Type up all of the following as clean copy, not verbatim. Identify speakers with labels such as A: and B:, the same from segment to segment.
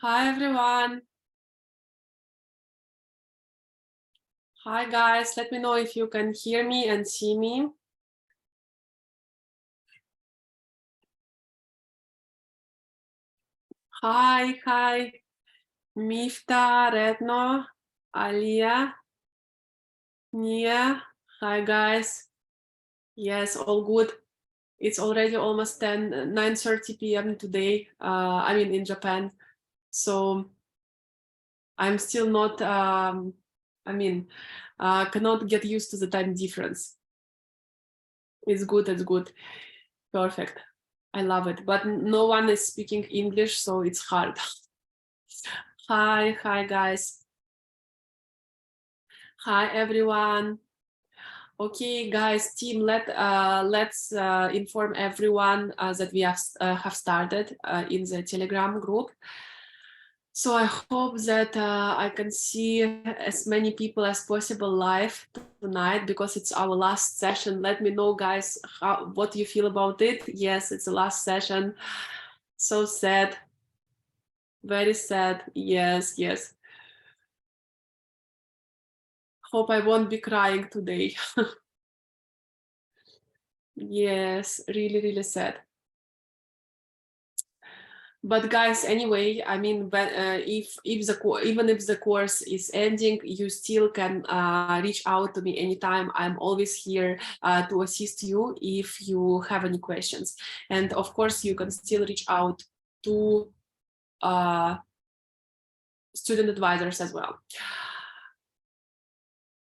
A: Hi everyone. Hi guys, let me know if you can hear me and see me. Hi. Mifta, Retno, Alia, Nia. Hi guys. Yes, all good. It's already almost 9:30 p.m. today. I mean in Japan. So I'm still not, cannot get used to the time difference. It's good. Perfect. I love it. But no one is speaking English, so it's hard. Hi guys. Hi everyone. Okay, guys, team, let's inform everyone that we have started in the Telegram group. So I hope that I can see as many people as possible live tonight because it's our last session. Let me know, guys, what you feel about it. Yes, it's the last session. So sad. Very sad. Yes. Hope I won't be crying today. Yes, really sad. But guys, anyway, I mean, but if even if the course is ending, you still can reach out to me anytime. I'm always here to assist you if you have any questions. And of course, you can still reach out to student advisors as well.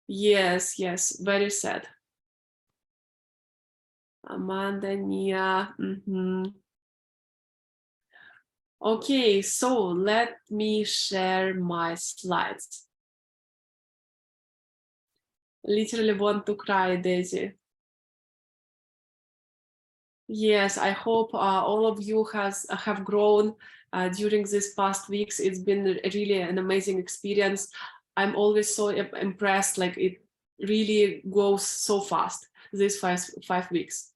A: Yes, very sad. Amanda, Nia. Okay, so let me share my slides. Literally want to cry, Daisy. Yes, I hope all of you have grown during these past weeks. It's been really an amazing experience. I'm always so impressed, like it really goes so fast, these five weeks.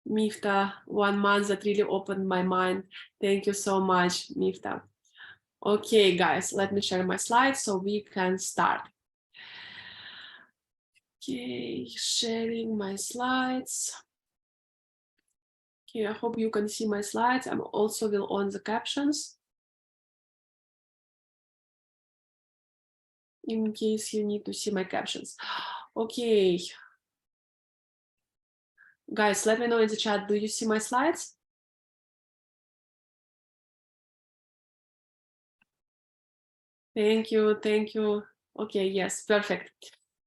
A: Mifta, 1 month that really opened my mind. Thank you so much, Mifta. Okay, guys, let me share my slides so we can start. Okay, sharing my slides. Okay, I hope you can see my slides. I'm also will on the captions in case you need to see my captions. Okay. Guys, let me know in the chat, do you see my slides? Thank you. Okay, yes, perfect.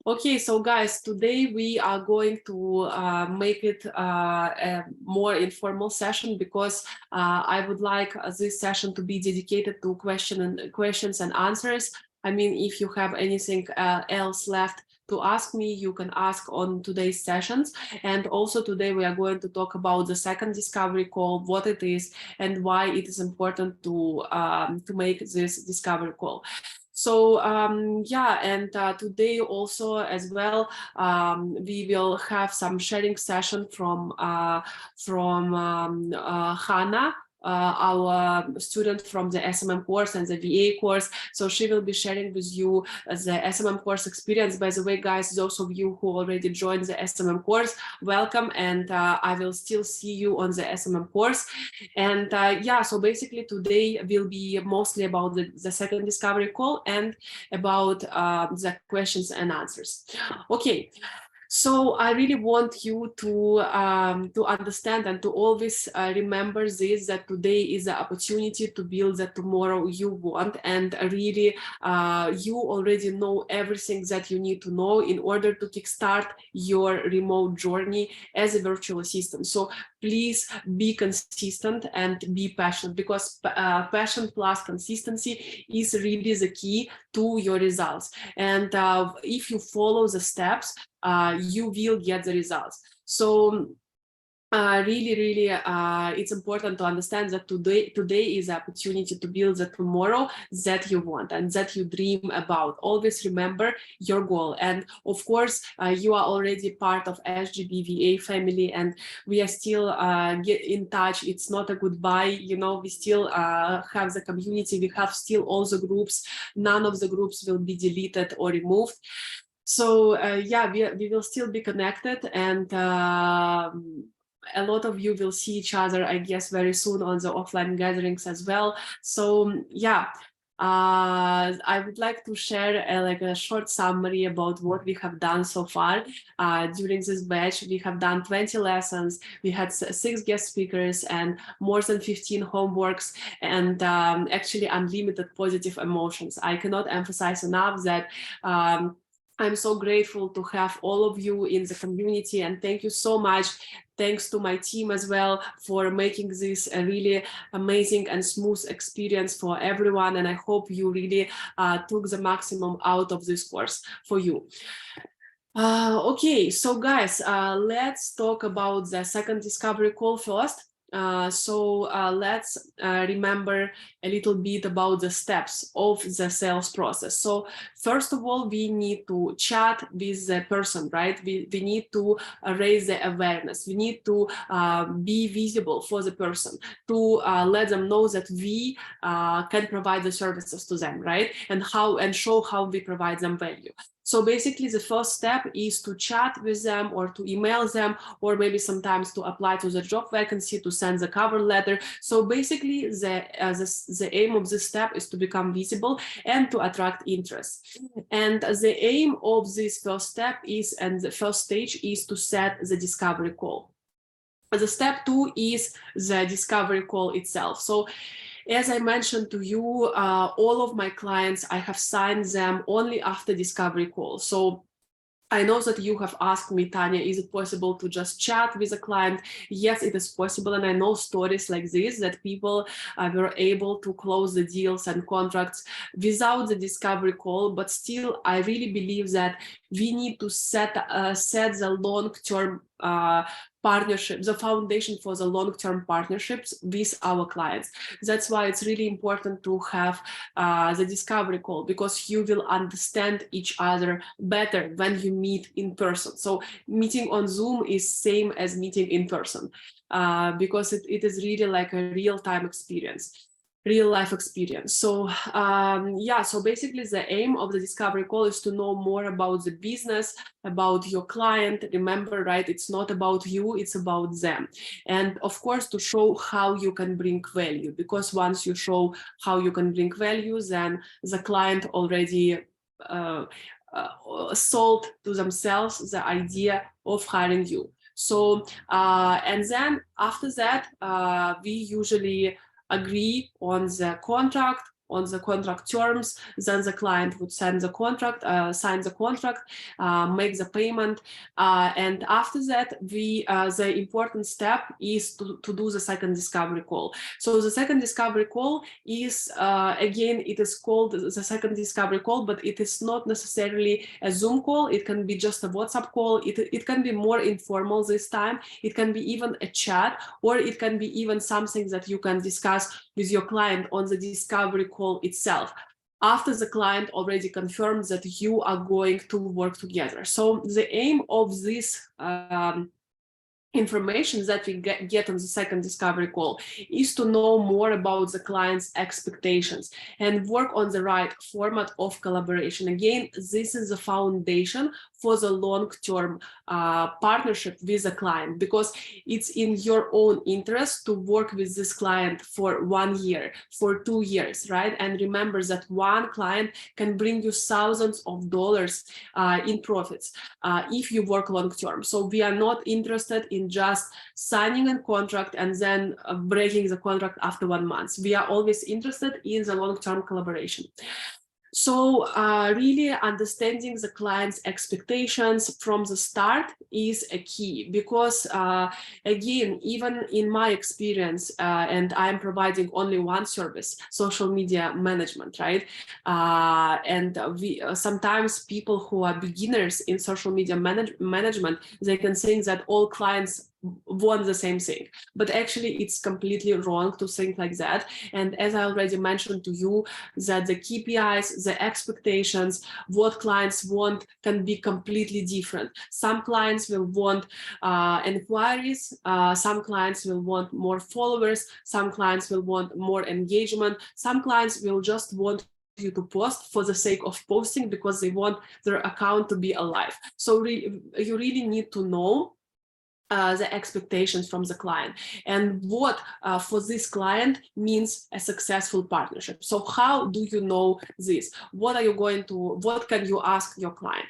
A: Okay, so guys, today we are going to make it a more informal session because I would like this session to be dedicated to questions and answers. I mean, if you have anything else left to ask me, you can ask on today's sessions. And also today we are going to talk about the second discovery call, what it is, and why it is important to make this discovery call. So yeah, and today also as well, we will have some sharing session from Hannah, our student from the SMM course and the VA course. So she will be sharing with you the SMM course experience. By the way, guys, those of you who already joined the SMM course, welcome, and I will still see you on the SMM course. And yeah, so basically today will be mostly about the second discovery call and about the questions and answers. Okay, so I really want you to understand and to always remember this, that today is the opportunity to build the tomorrow you want, and really you already know everything that you need to know in order to kickstart your remote journey as a virtual assistant. So please be consistent and be passionate, because passion plus consistency is really the key to your results. And if you follow the steps, you will get the results. So really, it's important to understand that today is an opportunity to build the tomorrow that you want and that you dream about. Always remember your goal. And of course, you are already part of SGBVA family, and we are still get in touch. It's not a goodbye, you know, we still have the community, we have still all the groups. None of the groups will be deleted or removed. So yeah, we will still be connected, and a lot of you will see each other, I guess, very soon on the offline gatherings as well. So yeah, I would like to share like a short summary about what we have done so far. During this batch, we have done 20 lessons, we had 6 guest speakers and more than 15 homeworks, and actually unlimited positive emotions. I cannot emphasize enough that I'm so grateful to have all of you in the community, and thank you so much. Thanks to my team as well for making this a really amazing and smooth experience for everyone. And I hope you really took the maximum out of this course for you. Okay, so guys, let's talk about the second discovery call first. Let's remember a little bit about the steps of the sales process. So first of all, we need to chat with the person, right? We need to raise the awareness. We need to be visible for the person, to let them know that we can provide the services to them, right? And show how we provide them value. So basically, the first step is to chat with them or to email them, or maybe sometimes to apply to the job vacancy, to send the cover letter. So basically, the aim of this step is to become visible and to attract interest. And the aim of this first step is, and the first stage is to set the discovery call. The step 2 is the discovery call itself. So as I mentioned to you, all of my clients, I have signed them only after discovery call. So I know that you have asked me, Tanya, is it possible to just chat with a client? Yes, it is possible. And I know stories like this, that people were able to close the deals and contracts without the discovery call. But still, I really believe that we need to set the long-term partnership, the foundation for the long-term partnerships with our clients. That's why it's really important to have the discovery call, because you will understand each other better when you meet in person. So meeting on Zoom is same as meeting in person, because it is really like a real-time experience. Real life experience. So yeah, so basically the aim of the discovery call is to know more about the business, about your client. Remember, right, it's not about you, it's about them. And of course, to show how you can bring value, because once you show how you can bring value, then the client already sold to themselves the idea of hiring you. So and then after that, we usually agree on the contract, terms. Then the client would sign the contract, make the payment, and after that, the important step is to do the second discovery call. So the second discovery call is again, it is called the second discovery call, but it is not necessarily a Zoom call. It can be just a WhatsApp call. It can be more informal this time. It can be even a chat, or it can be even something that you can discuss with your client on the discovery call itself, after the client already confirms that you are going to work together. So the aim of this information that we get on the second discovery call is to know more about the client's expectations and work on the right format of collaboration. Again, this is the foundation for the long-term partnership with the client, because it's in your own interest to work with this client for 1 year, for 2 years, right? And remember that one client can bring you thousands of dollars in profits if you work long-term. So we are not interested in just signing a contract and then breaking the contract after 1 month. We are always interested in the long-term collaboration. So really understanding the client's expectations from the start is a key, because again, even in my experience, and I'm providing only one service, social media management, right? And we sometimes people who are beginners in social media management, they can think that all clients want the same thing, but actually it's completely wrong to think like that. And as I already mentioned to you, that the KPIs, the expectations, what clients want can be completely different. Some clients will want inquiries, some clients will want more followers, some clients will want more engagement, some clients will just want you to post for the sake of posting because they want their account to be alive. So you really need to know the expectations from the client and what for this client means a successful partnership. So how do you know this? What can you ask your client?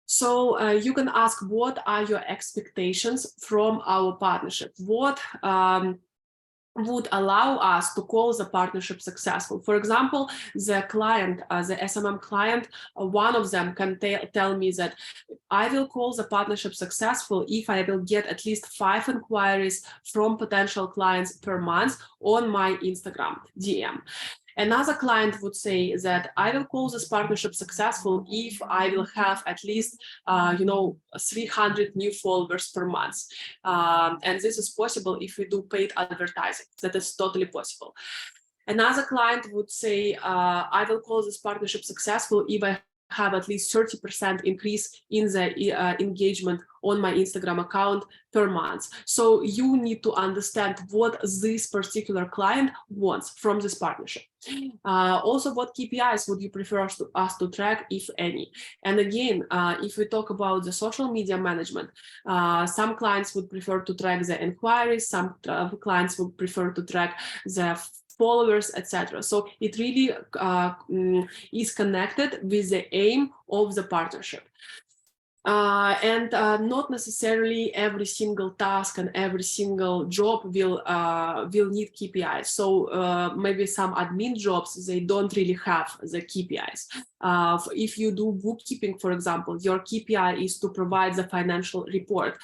A: So you can ask, what are your expectations from our partnership? What would allow us to call the partnership successful? For example, the client, the SMM client, one of them can tell me that I will call the partnership successful if I will get at least 5 inquiries from potential clients per month on my Instagram DM. Another client would say that I will call this partnership successful if I will have at least, 300 new followers per month. And this is possible if we do paid advertising. That is totally possible. Another client would say, I will call this partnership successful if I have at least 30% increase in the engagement on my Instagram account per month. So you need to understand what this particular client wants from this partnership. Also, what KPIs would you prefer us to track, if any? And again, if we talk about the social media management, some clients would prefer to track the inquiries, some clients would prefer to track the followers, etc. So it really is connected with the aim of the partnership. And not necessarily every single task and every single job will need KPIs. So maybe some admin jobs, they don't really have the KPIs. If you do bookkeeping, for example, your KPI is to provide the financial report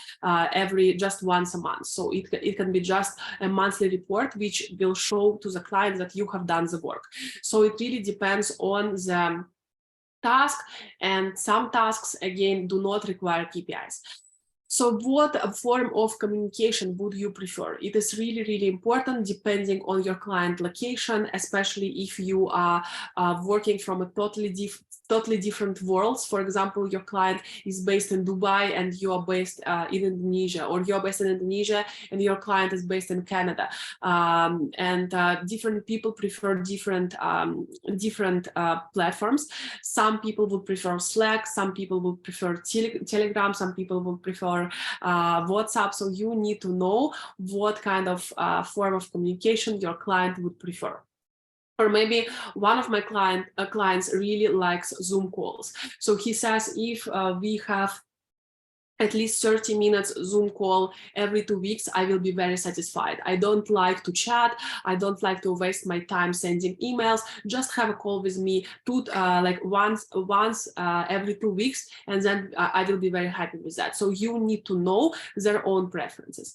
A: just once a month. So it can be just a monthly report which will show to the client that you have done the work. So it really depends on the task, and some tasks again do not require KPIs. So what form of communication would you prefer? It is really, really important depending on your client location, especially if you are working from a totally different worlds. For example, your client is based in Dubai and you are based in Indonesia, or you're based in Indonesia and your client is based in Canada. Different people prefer different platforms. Some people would prefer Slack, some people would prefer Telegram, some people would prefer WhatsApp. So you need to know what kind of form of communication your client would prefer. Or maybe one of my clients really likes Zoom calls. So he says, if we have at least 30 minutes Zoom call every 2 weeks, I will be very satisfied. I don't like to chat. I don't like to waste my time sending emails. Just have a call with me like once every 2 weeks, and then I will be very happy with that. So you need to know their own preferences.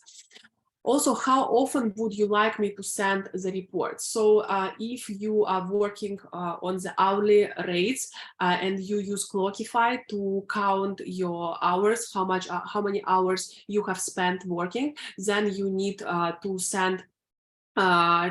A: Also, how often would you like me to send the reports? So if you are working on the hourly rates and you use Clockify to count your hours, how many hours you have spent working, then you need to send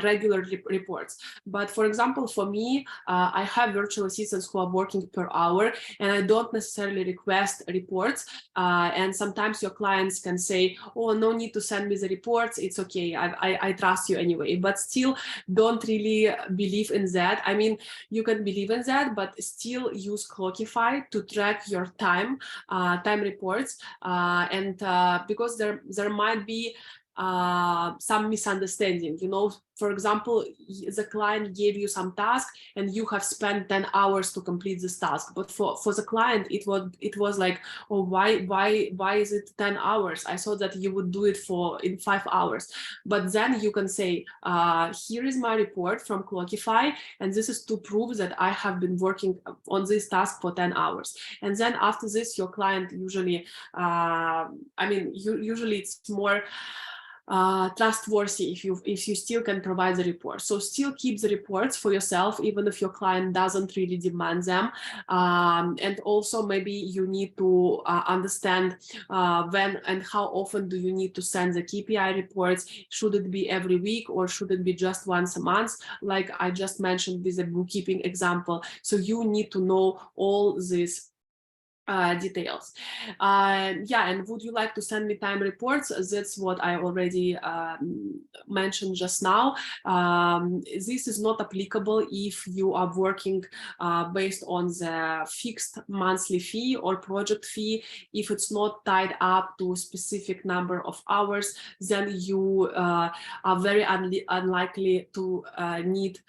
A: regular reports. But for example, for me, I have virtual assistants who are working per hour, and I don't necessarily request reports. And sometimes your clients can say, oh, no need to send me the reports, it's okay, I trust you anyway. But still don't really believe in that. I mean, you can believe in that, but still use Clockify to track your time reports, because there might be some misunderstanding. For example, the client gave you some task and you have spent 10 hours to complete this task, but for the client it was like, oh, why is it 10 hours? I thought that you would do it in 5 hours. But then you can say, here is my report from Clockify, and this is to prove that I have been working on this task for 10 hours. And then after this, your client usually, usually it's more trustworthy if you still can provide the reports. So still keep the reports for yourself, even if your client doesn't really demand them. And also maybe you need to understand when and how often do you need to send the KPI reports. Should it be every week or should it be just once a month, like I just mentioned with the bookkeeping example? So you need to know all these details. Yeah, and would you like to send me time reports? That's what I already mentioned just now. This is not applicable if you are working based on the fixed monthly fee or project fee. If it's not tied up to a specific number of hours, then you are very unlikely to need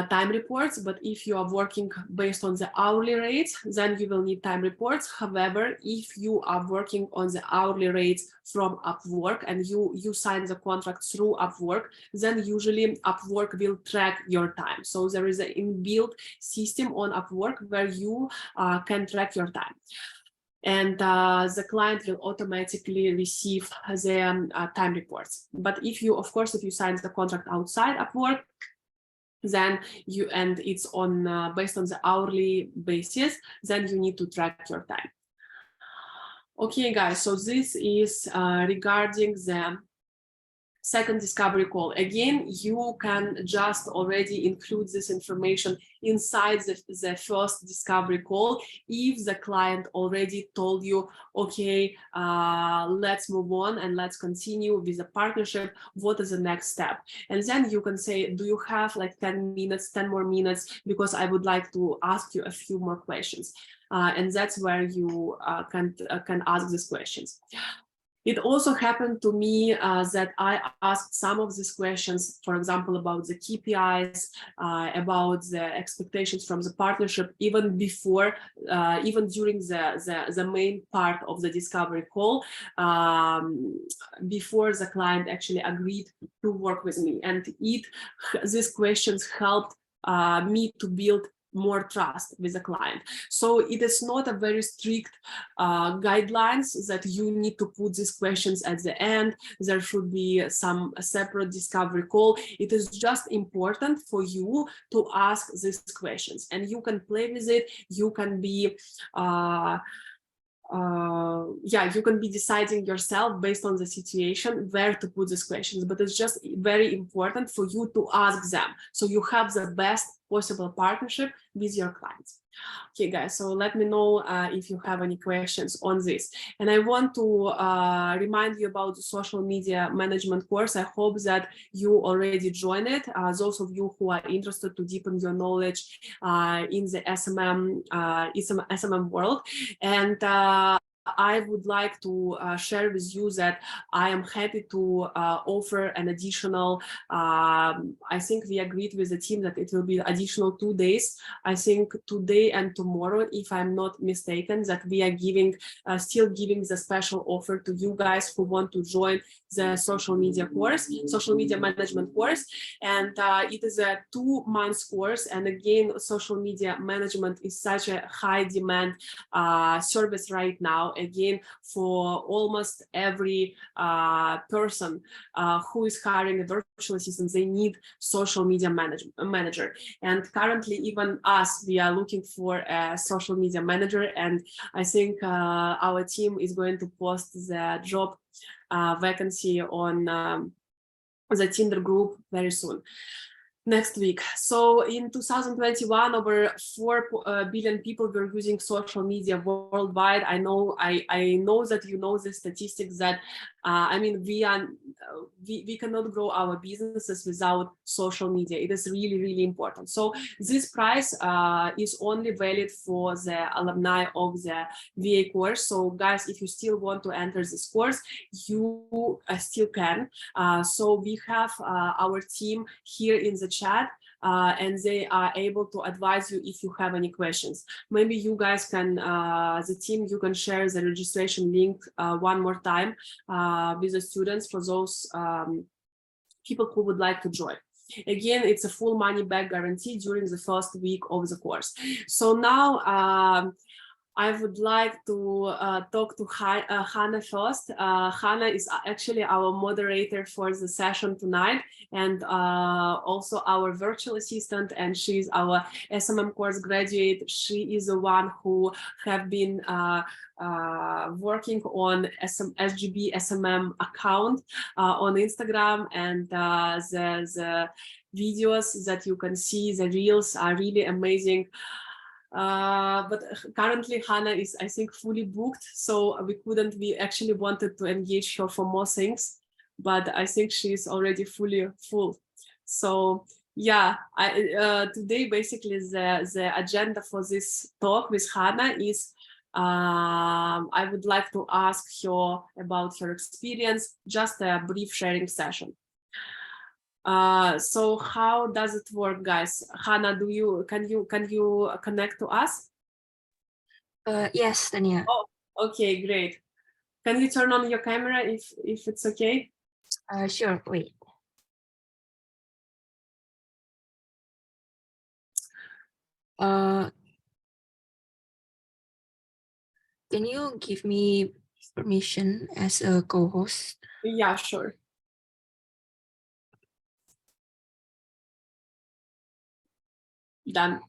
A: time reports. But if you are working based on the hourly rates, then you will need time reports. However, if you are working on the hourly rates from Upwork and you sign the contract through Upwork, then usually Upwork will track your time. So there is an inbuilt system on Upwork where you can track your time. And the client will automatically receive the time reports. But if you, of course, if you sign the contract outside Upwork, then you, and it's on based on the hourly basis, then you need to track your time. Okay, guys, so this is regarding the second discovery call. Again, you can just already include this information inside the first discovery call if the client already told you, okay, let's move on and let's continue with the partnership. What is the next step? And then you can say, do you have like 10 minutes, 10 more minutes, because I would like to ask you a few more questions. And that's where you can ask these questions. It also happened to me that I asked some of these questions, for example, about the KPIs, about the expectations from the partnership, even before, even during the main part of the discovery call, before the client actually agreed to work with me. And these questions helped me to build more trust with the client. So it is not a very strict guidelines that you need to put these questions at the end. There should be some separate discovery call. It is just important for you to ask these questions, and you can play with it. You can be you can be deciding yourself based on the situation where to put these questions, but it's just very important for you to ask them so you have the best possible partnership with your clients. Okay, guys, so let me know if you have any questions on this. And I want to remind you about the social media management course. I hope that you already joined it. Those of you who are interested to deepen your knowledge in the SMM world. And I would like to share with you that I am happy to offer an additional, I think we agreed with the team that it will be additional 2 days. I think today and tomorrow, if I'm not mistaken, that we are giving, still giving the special offer to you guys who want to join the social media course, social media management course. And it is a 2-month course. And again, social media management is such a high demand service right now. Again, for almost every person who is hiring a virtual assistant, they need social media manager. And currently, even us, we are looking for a social media manager. And I think our team is going to post the job vacancy on the Tinder group very soon. Next week. So in 2021, over 4 billion people were using social media worldwide. I know that you know the statistics that I mean, we cannot grow our businesses without social media. It is really, really important. So this price is only valid for the alumni of the VA course. So guys, if you still want to enter this course, you still can. So we have our team here in the chat. And they are able to advise you if you have any questions. Maybe you guys can, the team, you can share the registration link one more time with the students for those people who would like to join. Again, it's a full money back guarantee during the first week of the course. So now I would like to talk to Hannah first. Hannah is actually our moderator for the session tonight, and also our virtual assistant, and she's our SMM course graduate. She is the one who have been working on SGB SMM account on Instagram, and the videos that you can see, the reels are really amazing. But currently Hannah is, I think, fully booked, so we actually wanted to engage her for more things, but I think she's already fully full. So yeah, today basically the agenda for this talk with Hannah is I would like to ask her about her experience, just a brief sharing session. So how does it work, guys? Hannah, can you connect to us?
B: Yes, Tania.
A: Oh, okay, great. Can you turn on your camera if it's okay?
B: Sure, wait. Can you give me permission as a co-host?
A: Yeah, sure. Done.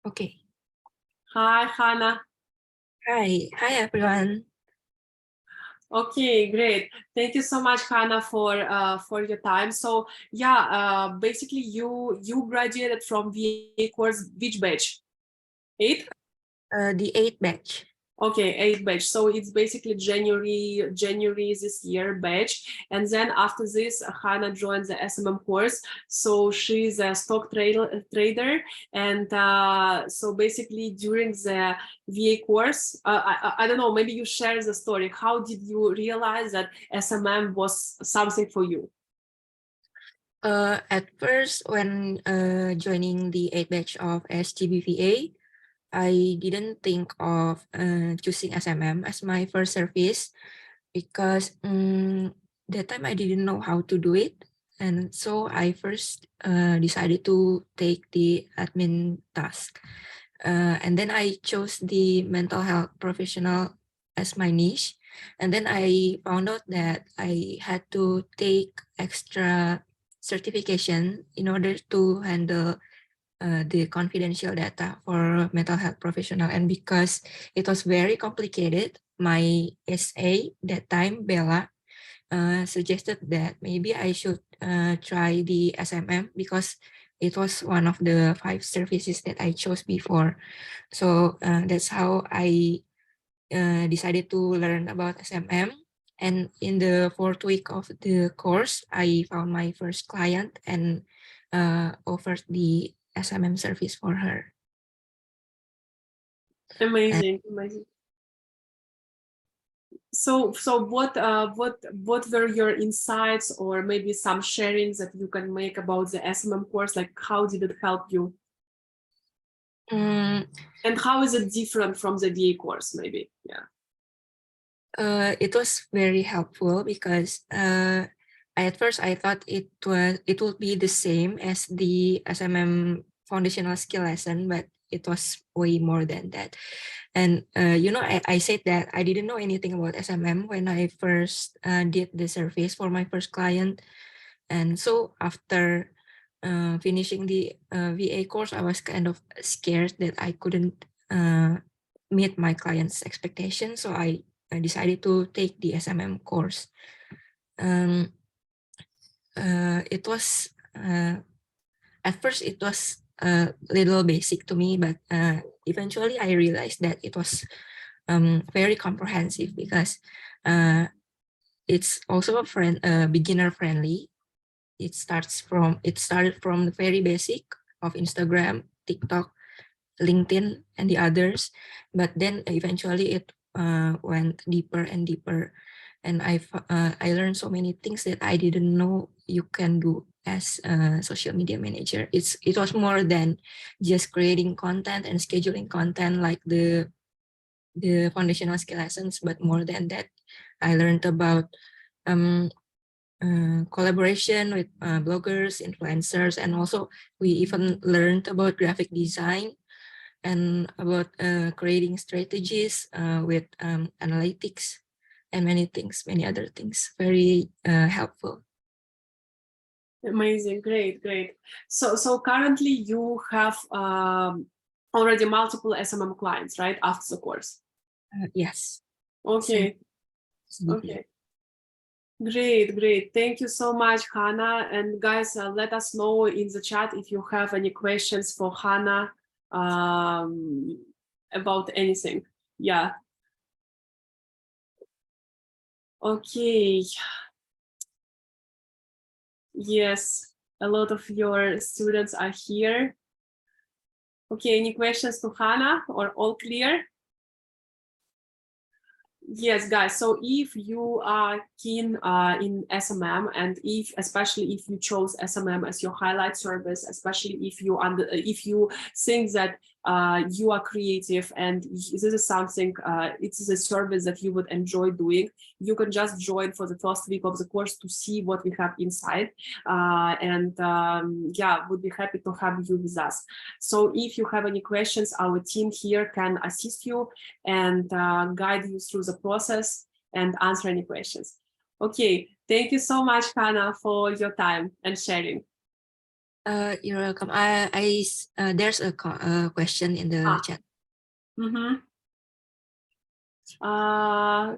B: Okay.
A: Hi, Hannah.
B: Hi everyone.
A: Okay, great. Thank you so much, Hannah, for your time. So yeah, basically you graduated from VA course, which batch? 8?
B: The 8th batch.
A: Okay, 8 batch. So it's basically January this year batch. And then after this, Hannah joined the SMM course. So she's a stock trader. And so basically during the VA course, I don't know, maybe you share the story. How did you realize that SMM was something for you?
B: At first, when joining the 8th batch of SGBVA, I didn't think of choosing SMM as my first service because that time I didn't know how to do it. And so I first decided to take the admin task. And then I chose the mental health professional as my niche. And then I found out that I had to take extra certification in order to handle the confidential data for mental health professional. And because it was very complicated, my SA that time, Bella, suggested that maybe I should try the SMM because it was one of the 5 services that I chose before. So that's how I decided to learn about SMM. And in the 4th week of the course, I found my first client and offered the SMM service for her.
A: Amazing, amazing. So what were your insights, or maybe some sharings that you can make about the SMM course? Like, how did it help you? And how is it different from the VA course, maybe? Yeah.
B: It was very helpful because at first I thought it would be the same as the SMM foundational skill lesson, but it was way more than that. And I said that I didn't know anything about SMM when I first did the service for my first client. And so after finishing the VA course, I was kind of scared that I couldn't meet my client's expectations. So I decided to take the SMM course. It was at first it was a little basic to me, but eventually I realized that it was very comprehensive because it's also beginner friendly. It started from the very basic of Instagram, TikTok, LinkedIn, and the others, but then eventually it went deeper and deeper, and I learned so many things that I didn't know you can do as a social media manager. It was more than just creating content and scheduling content like the foundational skill lessons, but more than that, I learned about collaboration with bloggers, influencers, and also we even learned about graphic design and about creating strategies with analytics and many other things. Very helpful.
A: Amazing, great. So currently you have already multiple SMM clients, right? After the course.
B: Yes.
A: Okay. Okay. Great. Thank you so much, Hannah. And guys, let us know in the chat if you have any questions for Hannah about anything. Yeah. Okay. Yes, a lot of your students are here. Okay, any questions to Hannah or all clear? Yes, guys. So if you are keen in SMM, and especially if you chose SMM as your highlight service, especially if you think that you are creative and this is something, it is a service that you would enjoy doing, you can just join for the first week of the course to see what we have inside, yeah, would be happy to have you with us. So if you have any questions, our team here can assist you and guide you through the process and answer any questions. Okay, thank you so much, Hannah, for your time and sharing.
B: You're welcome. There's a question in the chat.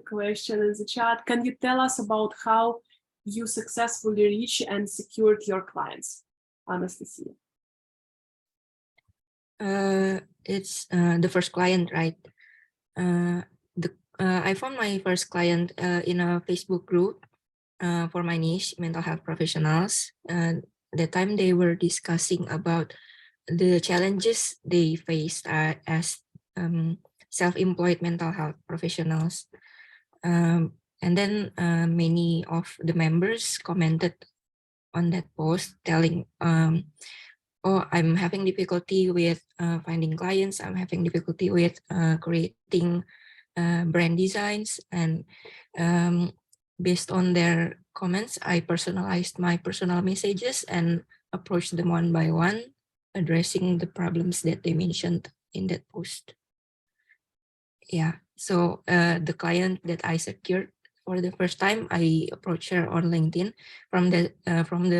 A: Question in the chat. Can you tell us about how you successfully reach and secured your clients, Anastasia?
B: It's the first client, right? I found my first client in a Facebook group for my niche, mental health professionals. That time they were discussing about the challenges they faced as self-employed mental health professionals. And then many of the members commented on that post telling, oh, I'm having difficulty with finding clients. I'm having difficulty with creating brand designs. And based on their comments, I personalized my personal messages and approached them one by one, addressing the problems that they mentioned in that post. Yeah, so the client that I secured for the first time, I approached her on LinkedIn. From the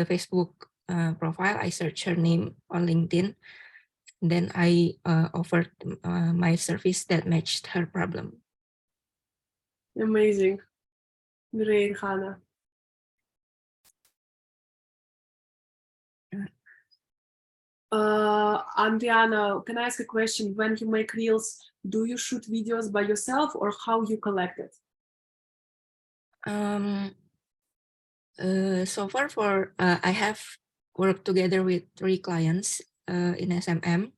B: Facebook profile, I searched her name on LinkedIn. Then I offered my service that matched her problem.
A: Amazing. Great, Hannah. Andriana, can I ask a question? When you make reels, do you shoot videos by yourself or how you collect it?
B: So far, I have worked together with 3 clients in SMM.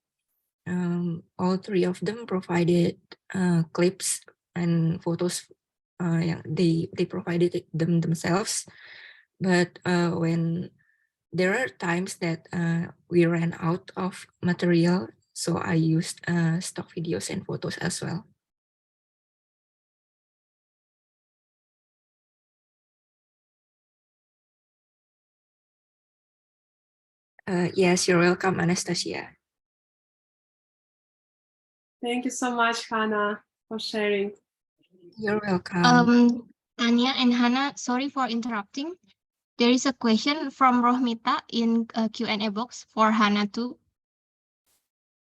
B: All 3 of them provided clips and photos. They provided them themselves. But when there are times that we ran out of material, so I used stock videos and photos as well. Yes, you're welcome, Anastasia.
A: Thank you so much, Hannah, for sharing.
B: You're welcome.
C: Tanya and Hannah, sorry for interrupting. There is a question from Rohmita in a Q&A box for Hannah too.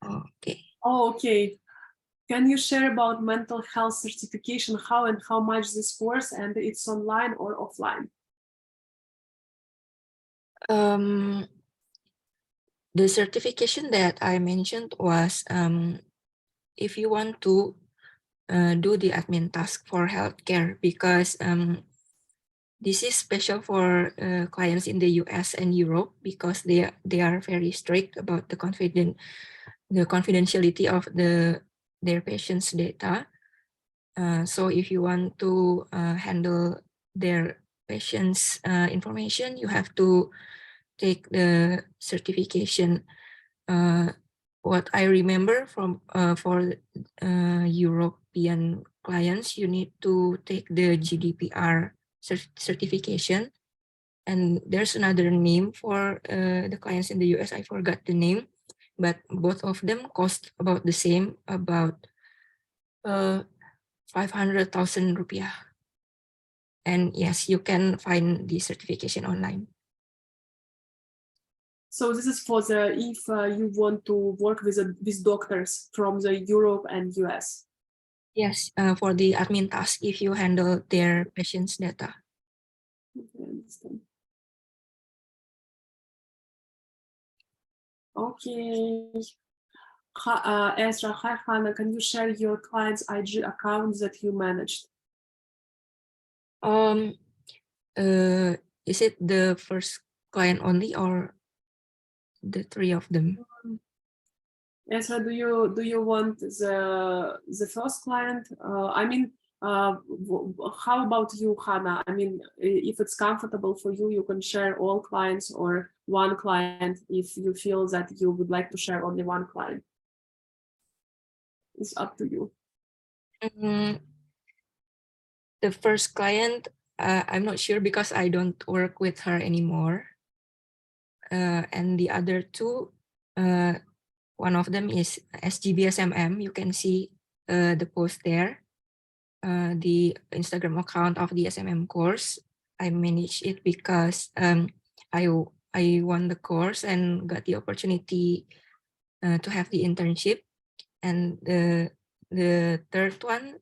B: Okay.
A: Oh, okay. Can you share about mental health certification, how and how much this course, and it's online or offline?
B: The certification that I mentioned was if you want to do the admin task for healthcare, because this is special for clients in the US and Europe, because they are very strict about the confidentiality of their patients' data. So if you want to handle their patients' information, you have to take the certification. What I remember from for European clients, you need to take the GDPR certification. And there's another name for the clients in the US. I forgot the name, but both of them cost about the same, about 500,000 rupiah. And yes, you can find the certification online.
A: So this is for the if you want to work with doctors from the Europe and US.
B: Yes, for the admin task, if you handle their patients' data.
A: Okay, I understand. Okay. Ezra, hi Hannah, can you share your client's IG accounts that you managed?
B: Is it the first client only or the three of them?
A: Ezra, do you want the first client? I mean, how about you, Hannah? I mean, if it's comfortable for you, you can share all clients or one client if you feel that you would like to share only one client. It's up to you.
B: The first client, I'm not sure because I don't work with her anymore. And the other two, one of them is SGBSMM. You can see the post there, the Instagram account of the SMM course. I manage it because I won the course and got the opportunity to have the internship. And the third one,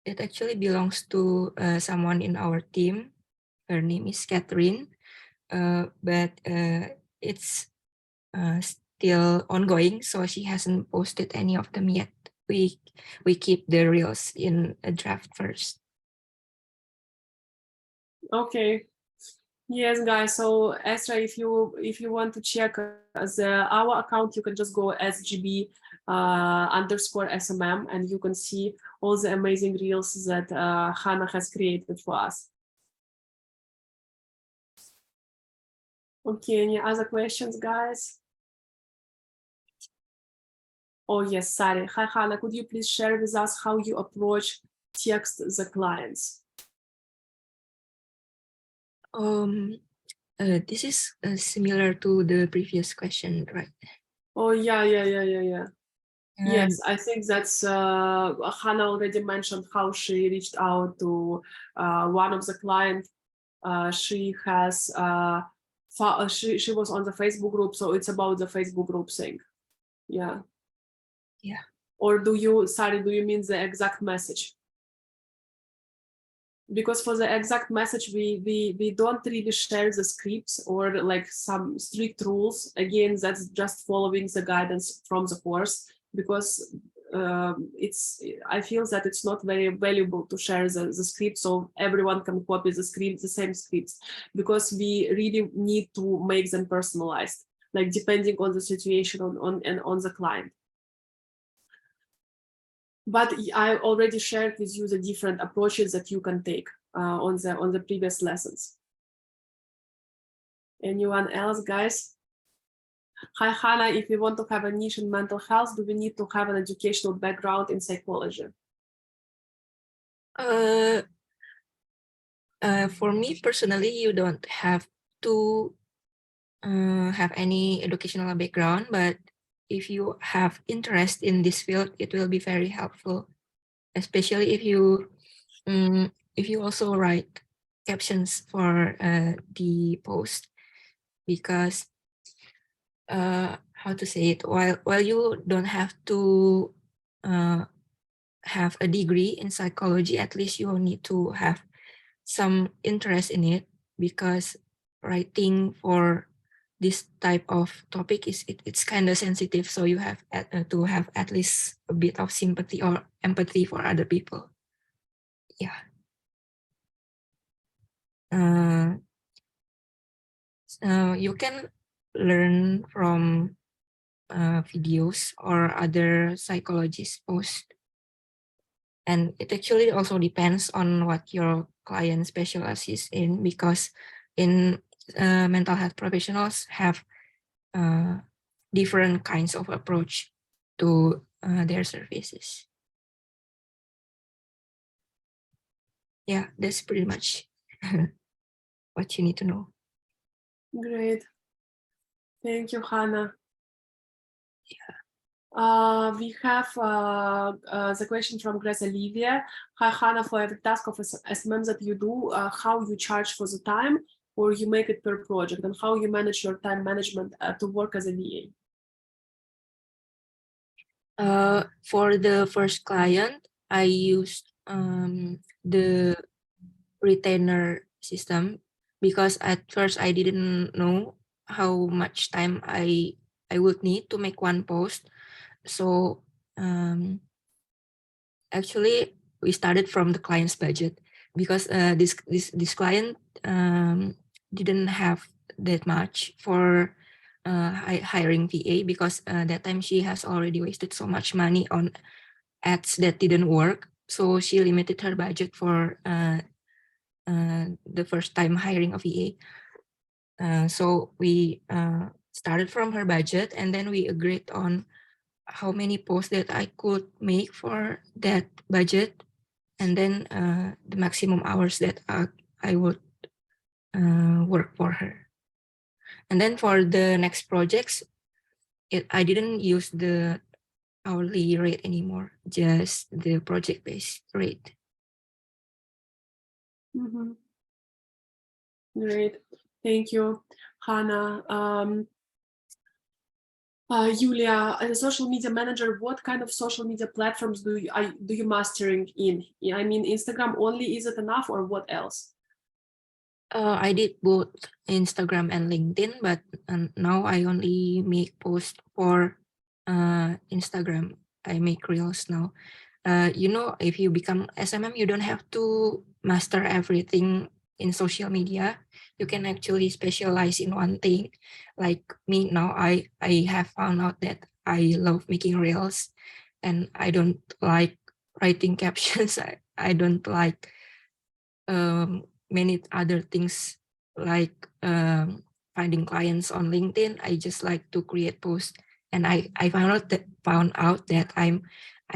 B: it actually belongs to someone in our team. Her name is Catherine, but it's still ongoing, so she hasn't posted any of them yet. We keep the reels in a draft first.
A: Okay. Yes, guys. So Ezra, if you want to check our account, you can just go SGB _ SMM, and you can see all the amazing reels that Hannah has created for us. Okay, any other questions, guys? Oh yes, Sari. Hi, Hannah. Could you please share with us how you approach text the clients?
B: This is similar to the previous question, right?
A: Oh yeah. Yes, I think that's Hannah already mentioned how she reached out to one of the clients. She has she was on the Facebook group, so it's about the Facebook group thing. Yeah.
B: Yeah.
A: Or do you mean the exact message? Because for the exact message, we don't really share the scripts or like some strict rules. Again, that's just following the guidance from the course, because I feel that it's not very valuable to share the script so everyone can copy the same scripts, because we really need to make them personalized, like depending on the situation on the client. But I already shared with you the different approaches that you can take on the previous lessons. Anyone else, guys? Hi, Hannah. If we want to have a niche in mental health, do we need to have an educational background in psychology?
B: For me personally, you don't have to have any educational background, but if you have interest in this field, it will be very helpful, especially if you also write captions for the post, because how to say it, while you don't have to have a degree in psychology, at least you need to have some interest in it, because writing for this type of topic it's kind of sensitive, so you have to have at least a bit of sympathy or empathy for other people. Yeah. You can learn from videos or other psychologists post, and it actually also depends on what your client specializes in, because in mental health professionals have different kinds of approach to their services. Yeah, that's pretty much. what you need to know.
A: Great. Thank you, Hannah. We have the question from Grace Olivia. Hi, Hannah, for every task of SMM that you do, how you charge for the time, or you make it per project, and how you manage your time management to work as a VA?
B: For the first client, I used the retainer system because at first I didn't know how much time I would need to make one post. So actually we started from the client's budget because this client didn't have that much for hiring VA because that time she has already wasted so much money on ads that didn't work. So she limited her budget for the first time hiring a VA. So we started from her budget, and then we agreed on how many posts that I could make for that budget, and then the maximum hours that I would work for her. And then for the next projects, I didn't use the hourly rate anymore, just the project-based rate.
A: Mm-hmm. Great, thank you, Hannah. Julia, as a social media manager, what kind of social media platforms do you mastering in? I mean, Instagram only, is it enough, or what else?
B: I did both Instagram and LinkedIn, but now I only make posts for Instagram. I make reels now. If you become SMM, you don't have to master everything in social media. You can actually specialize in one thing. Like me now, I have found out that I love making reels, and I don't like writing captions. I don't like many other things like finding clients on LinkedIn. I just like to create posts, and I found out that I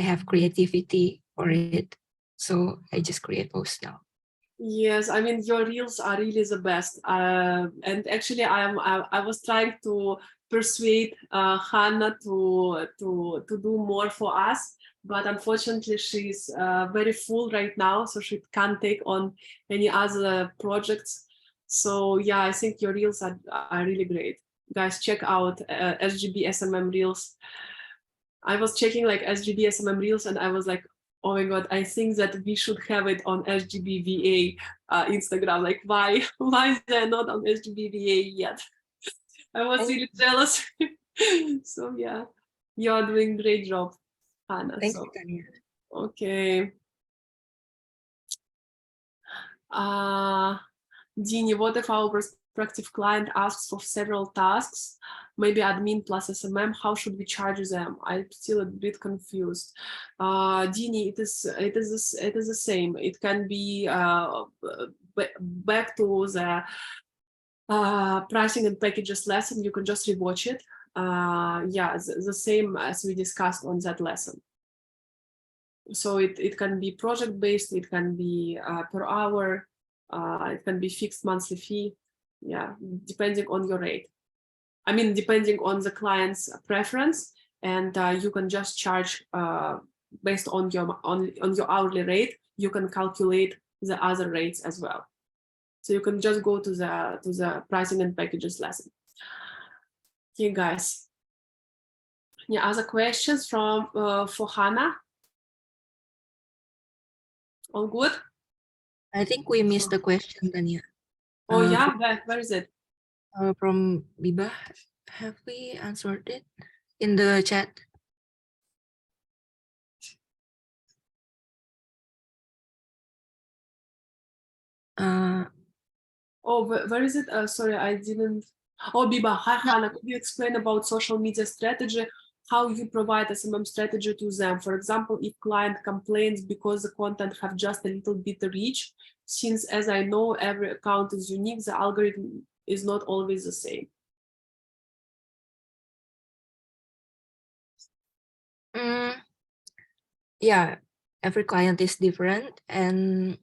B: have creativity for it, so I just create posts now.
A: Yes, I mean, your reels are really the best. And actually, I was trying to persuade Hannah to do more for us, but unfortunately, she's very full right now, so she can't take on any other projects. So yeah, I think your reels are really great. Guys, check out SGB SMM reels. I was checking like SGB SMM reels, and I was like, oh my god, I think that we should have it on SGBVA Instagram. Like, why is there not on SGBVA yet? I was really jealous. So yeah, you're doing great job, Hannah.
B: Thank you, Tanya.
A: Okay. Dini, what if our prospective client asks for several tasks, maybe admin plus SMM? How should we charge them? I'm still a bit confused. Dini, it is the same. It can be back to the pricing and packages lesson. You can just rewatch it. Yeah, the same as we discussed on that lesson. So it can be project based. It can be per hour. It can be fixed monthly fee, yeah, depending on your rate. I mean, depending on the client's preference, and you can just charge based on your hourly rate. You can calculate the other rates as well. So you can just go to the pricing and packages lesson. Okay, guys. Any other questions from for Hannah? All good?
B: I think we missed the question, Tanya.
A: Oh yeah, where is it?
B: From Biba, have we answered it in the chat?
A: Oh, where is it? Sorry, I didn't. Oh, Biba, hi, Hannah. Could you explain about social media strategy? How you provide SMM strategy to them? For example, if client complains because the content have just a little bit reach, since as I know, every account is unique, the algorithm is not always the same.
B: Yeah, every client is different, and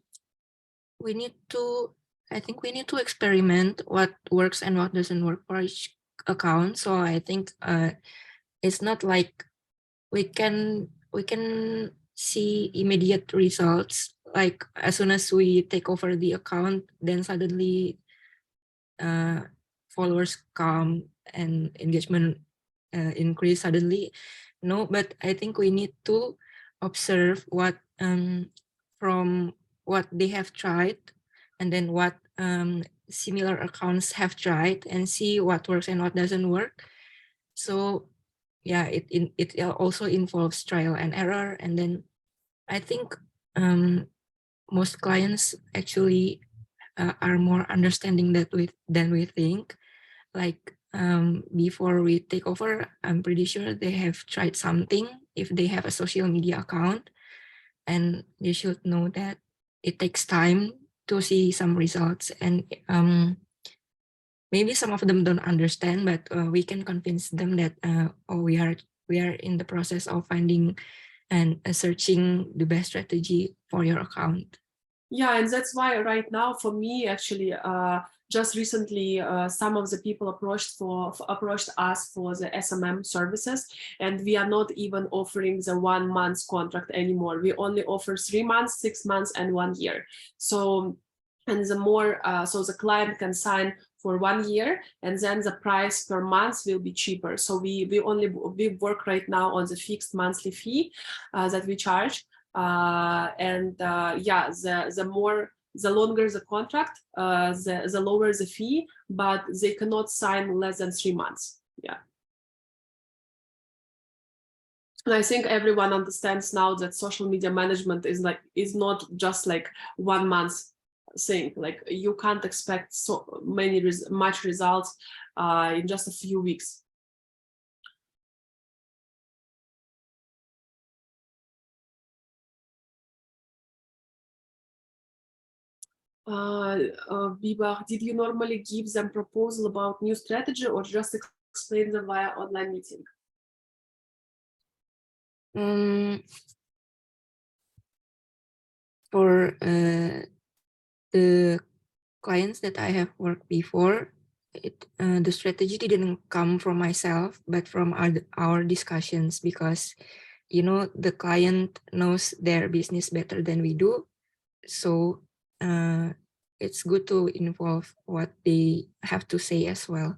B: we need to I think we need to experiment what works and what doesn't work for each account. So I think it's not like we can see immediate results. Like as soon as we take over the account, then suddenly followers come and engagement increase suddenly. No, but I think we need to observe what from what they have tried, and then what similar accounts have tried, and see what works and what doesn't work. So yeah, it also involves trial and error. And then I think most clients actually are more understanding than we think. Like before we take over, I'm pretty sure they have tried something if they have a social media account, and they should know that it takes time to see some results. And maybe some of them don't understand, but we can convince them that we are in the process of finding and searching the best strategy for your account.
A: Yeah, and that's why right now for me actually just recently some of the people approached us for the SMM services, and we are not even offering the 1 month contract anymore. We only offer 3 months, 6 months, and 1 year. So, and the more so the client can sign for 1 year, and then the price per month will be cheaper. So we work right now on the fixed monthly fee that we charge. Yeah, the longer the contract, the lower the fee, but they cannot sign less than 3 months. Yeah. And I think everyone understands now that social media management is not just like 1 month thing. Like you can't expect so much results in just a few weeks. Biba, did you normally give them proposal about new strategy or just explain them via online meeting?
B: For the clients that I have worked before, the strategy didn't come from myself, but from our discussions, because the client knows their business better than we do. So it's good to involve what they have to say as well.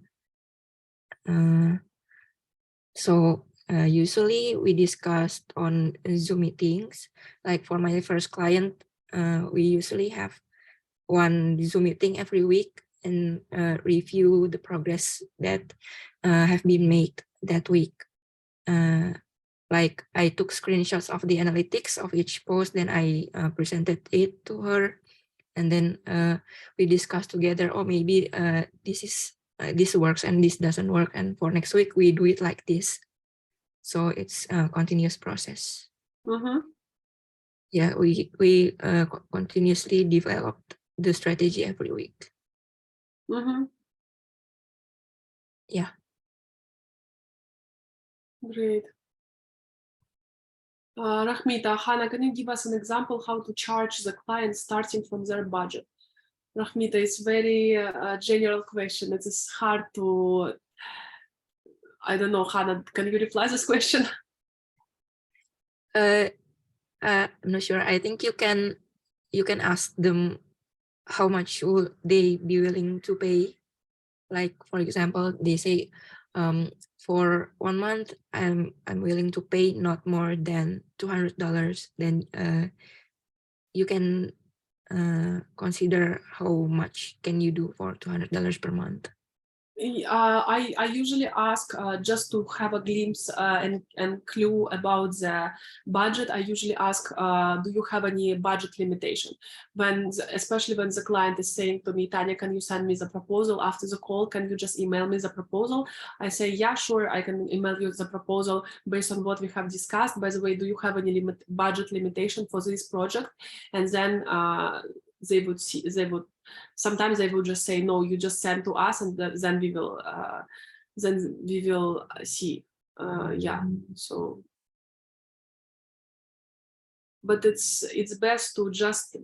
B: So usually we discussed on Zoom meetings. Like for my first client, we usually have one Zoom meeting every week and review the progress that have been made that week. Like I took screenshots of the analytics of each post, then I presented it to her, and then we discussed together. Oh, maybe this works and this doesn't work, and for next week we do it like this. So it's a continuous process. Yeah, we continuously developed the strategy every week. Yeah.
A: Great. Rahmita, Hannah, can you give us an example how to charge the client starting from their budget? Rahmita, it's very general question. It is hard to, I don't know, Hannah, can you reply this question?
B: I'm not sure. I think you can ask them how much will they be willing to pay. Like for example, they say for 1 month I'm willing to pay not more than $200. Then you can consider how much can you do for $200 per month.
A: I usually ask just to have a glimpse and clue about the budget. I usually ask, do you have any budget limitation? Especially when the client is saying to me, Tanya, can you send me the proposal after the call? Can you just email me the proposal? I say, yeah, sure, I can email you the proposal based on what we have discussed. By the way, do you have any budget limitation for this project? And then sometimes they will just say, no, you just send to us, and then we will see. Yeah, so but it's best to just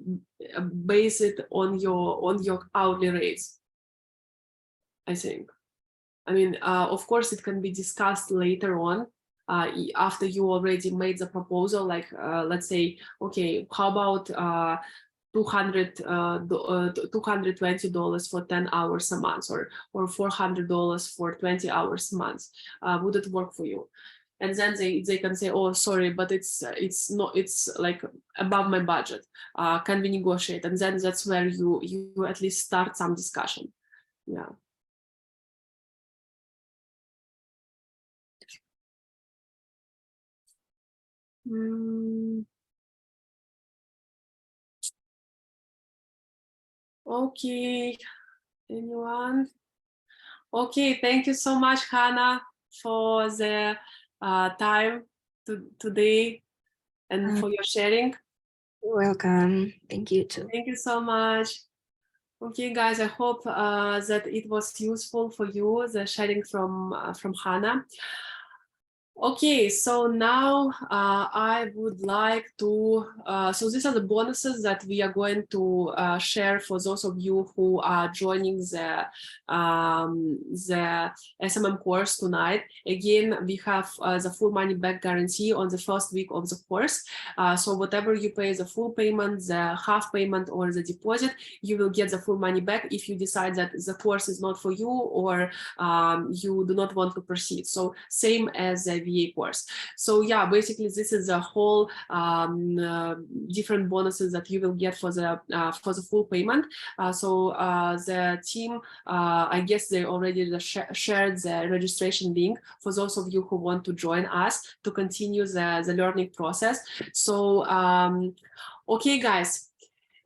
A: base it on your hourly rates, I think. I mean, of course, it can be discussed later on after you already made the proposal. Like, let's say, okay, how about $220 for 10 hours a month, or $400 for 20 hours a month? Would it work for you? And then they can say, oh, sorry, but it's like above my budget. Can we negotiate? And then that's where you at least start some discussion. Yeah. Okay, anyone? Okay, thank you so much, Hannah, for the time today and for your sharing.
B: You're welcome. Thank you too.
A: Thank you so much. Okay, guys, I hope that it was useful for you, the sharing from Hannah. Okay, so now I would like to, so these are the bonuses that we are going to share for those of you who are joining the SMM course tonight. Again, we have the full money back guarantee on the first week of the course. So whatever you pay, the full payment, the half payment, or the deposit, you will get the full money back if you decide that the course is not for you, or you do not want to proceed. So same as the VA course. So yeah, basically this is a whole different bonuses that you will get for the full payment. So the team, I guess they already shared the registration link for those of you who want to join us to continue the learning process. So okay, guys.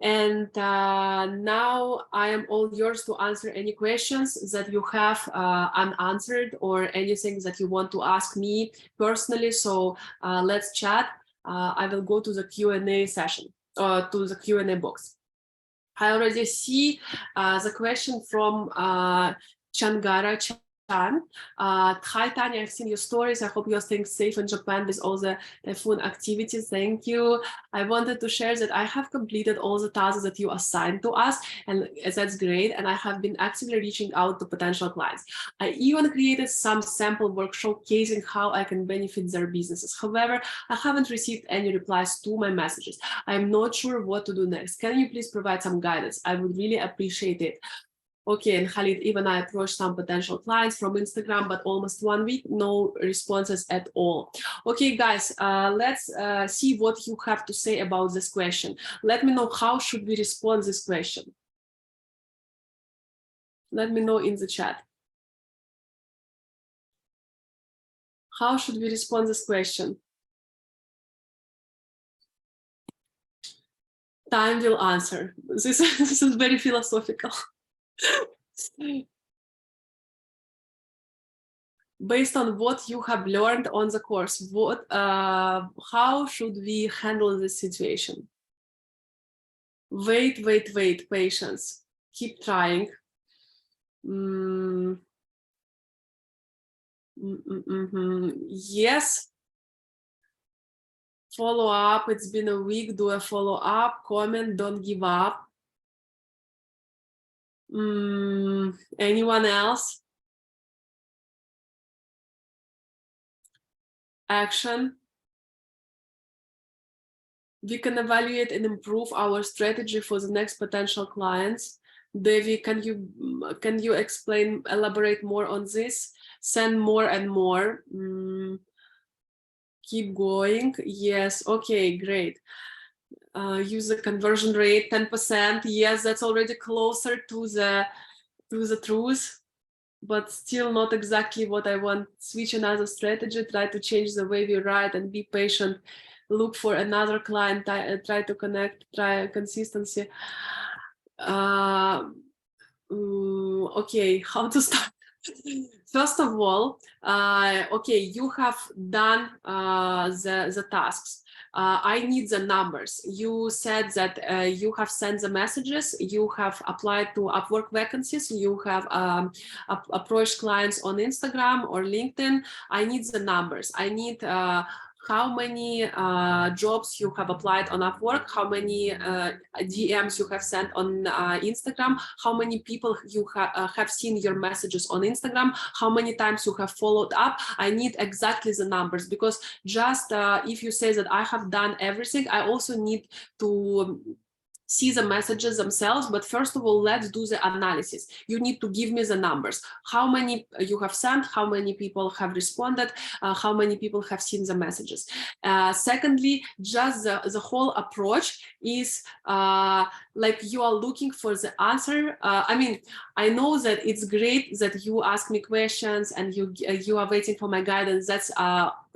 A: And now I am all yours to answer any questions that you have unanswered, or anything that you want to ask me personally. So let's chat. I will go to the Q&A session, to the Q&A box. I already see the question from Changara Chan. Hi, Tanya, I've seen your stories. I hope you're staying safe in Japan with all the typhoon activities. Thank you. I wanted to share that I have completed all the tasks that you assigned to us, and that's great. And I have been actively reaching out to potential clients. I even created some sample work showcasing how I can benefit their businesses. However, I haven't received any replies to my messages. I'm not sure what to do next. Can you please provide some guidance? I would really appreciate it. Okay, and Khalid, even I approached some potential clients from Instagram, but almost 1 week, no responses at all. Okay, guys, let's see what you have to say about this question. Let me know, how should we respond to this question? Let me know in the chat. How should we respond to this question? Time will answer. This is very philosophical. Based on what you have learned on the course, how should we handle this situation? Wait, patience. Keep trying. Yes. Follow up. It's been a week. Do a follow up. Comment. Don't give up. Anyone else? Action. We can evaluate and improve our strategy for the next potential clients. Devi, can you explain, elaborate more on this? Send more and more. Keep going. Yes. Okay, great. User conversion rate 10%. Yes, that's already closer to the truth, but still not exactly what I want. Switch another strategy. Try to change the way we write and be patient. Look for another client. Try to connect. Try consistency. Okay, how to start? First of all, okay, you have done the tasks. I need the numbers. You said that you have sent the messages, you have applied to Upwork vacancies, you have approached clients on Instagram or LinkedIn. I need the numbers. I need how many jobs you have applied on Upwork, how many DMs you have sent on Instagram, how many people you have seen your messages on Instagram, how many times you have followed up. I need exactly the numbers, because just if you say that I have done everything, I also need to see the messages themselves. But first of all, let's do the analysis. You need to give me the numbers. How many you have sent, how many people have responded, how many people have seen the messages. Secondly, just the whole approach is like you are looking for the answer. I mean, I know that it's great that you ask me questions and you are waiting for my guidance.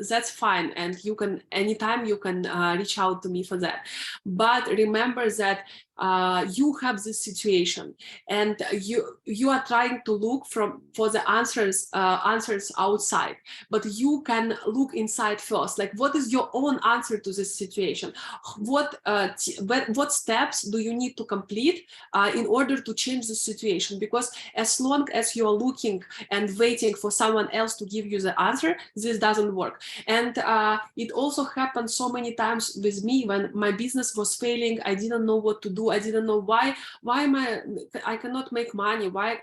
A: That's fine, and you can anytime you can reach out to me for that. But remember that you have this situation, and you are trying to look for the answers outside, but you can look inside first. Like, what is your own answer to this situation? What steps do you need to complete in order to change the situation? Because as long as you are looking and waiting for someone else to give you the answer, this doesn't work. And it also happened so many times with me when my business was failing. I didn't know what to do. I didn't know why I cannot make money. Why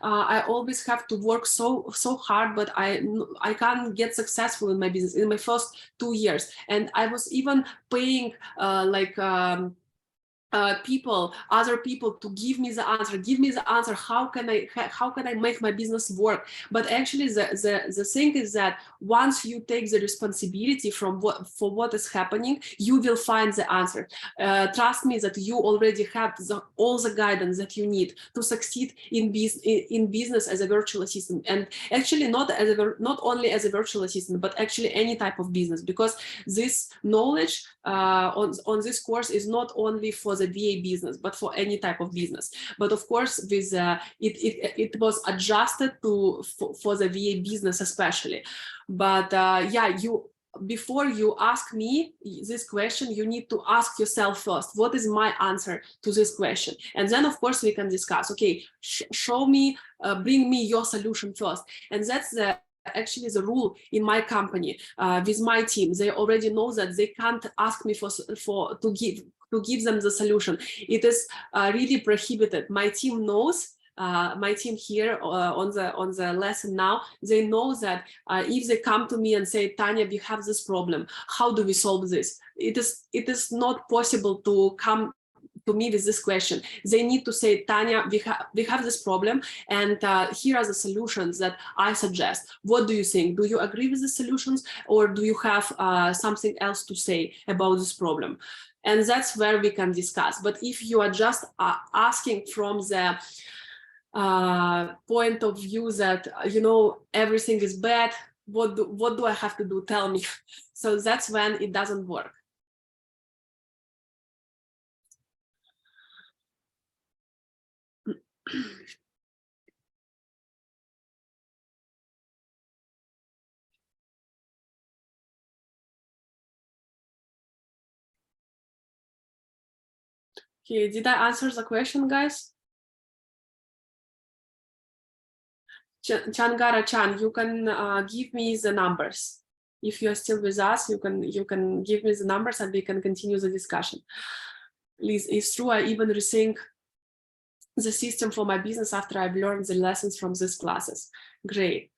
A: I always have to work so hard, but I can't get successful in my business in my first 2 years. And I was even paying other people to give me the answer. How can I make my business work? But actually the thing is that once you take the responsibility for what is happening, you will find the answer. Trust me that you already have all the guidance that you need to succeed in business as a virtual assistant. And actually not only as a virtual assistant, but actually any type of business, because this knowledge on this course is not only for the VA business, but for any type of business. But of course, with it was adjusted for the VA business especially. But yeah, before you ask me this question, you need to ask yourself first, what is my answer to this question? And then of course we can discuss, okay, show me, bring me your solution first. And that's actually the rule in my company with my team. They already know that they can't ask me to give them the solution. It is really prohibited. My team knows. My team here on the lesson now, they know that if they come to me and say, Tanya, we have this problem, how do we solve this? It is not possible to come to me with this question. They need to say, Tanya, we have this problem, and here are the solutions that I suggest. What do you think? Do you agree with the solutions, or do you have something else to say about this problem? And that's where we can discuss. But if you are just asking from the point of view that, you know, everything is bad, what do I have to do? Tell me. So that's when it doesn't work. Okay, did I answer the question, guys? Changara Chan, you can give me the numbers. If you are still with us, you can give me the numbers and we can continue the discussion. Liz, it's true, I even rethink the system for my business after I've learned the lessons from these classes. Great.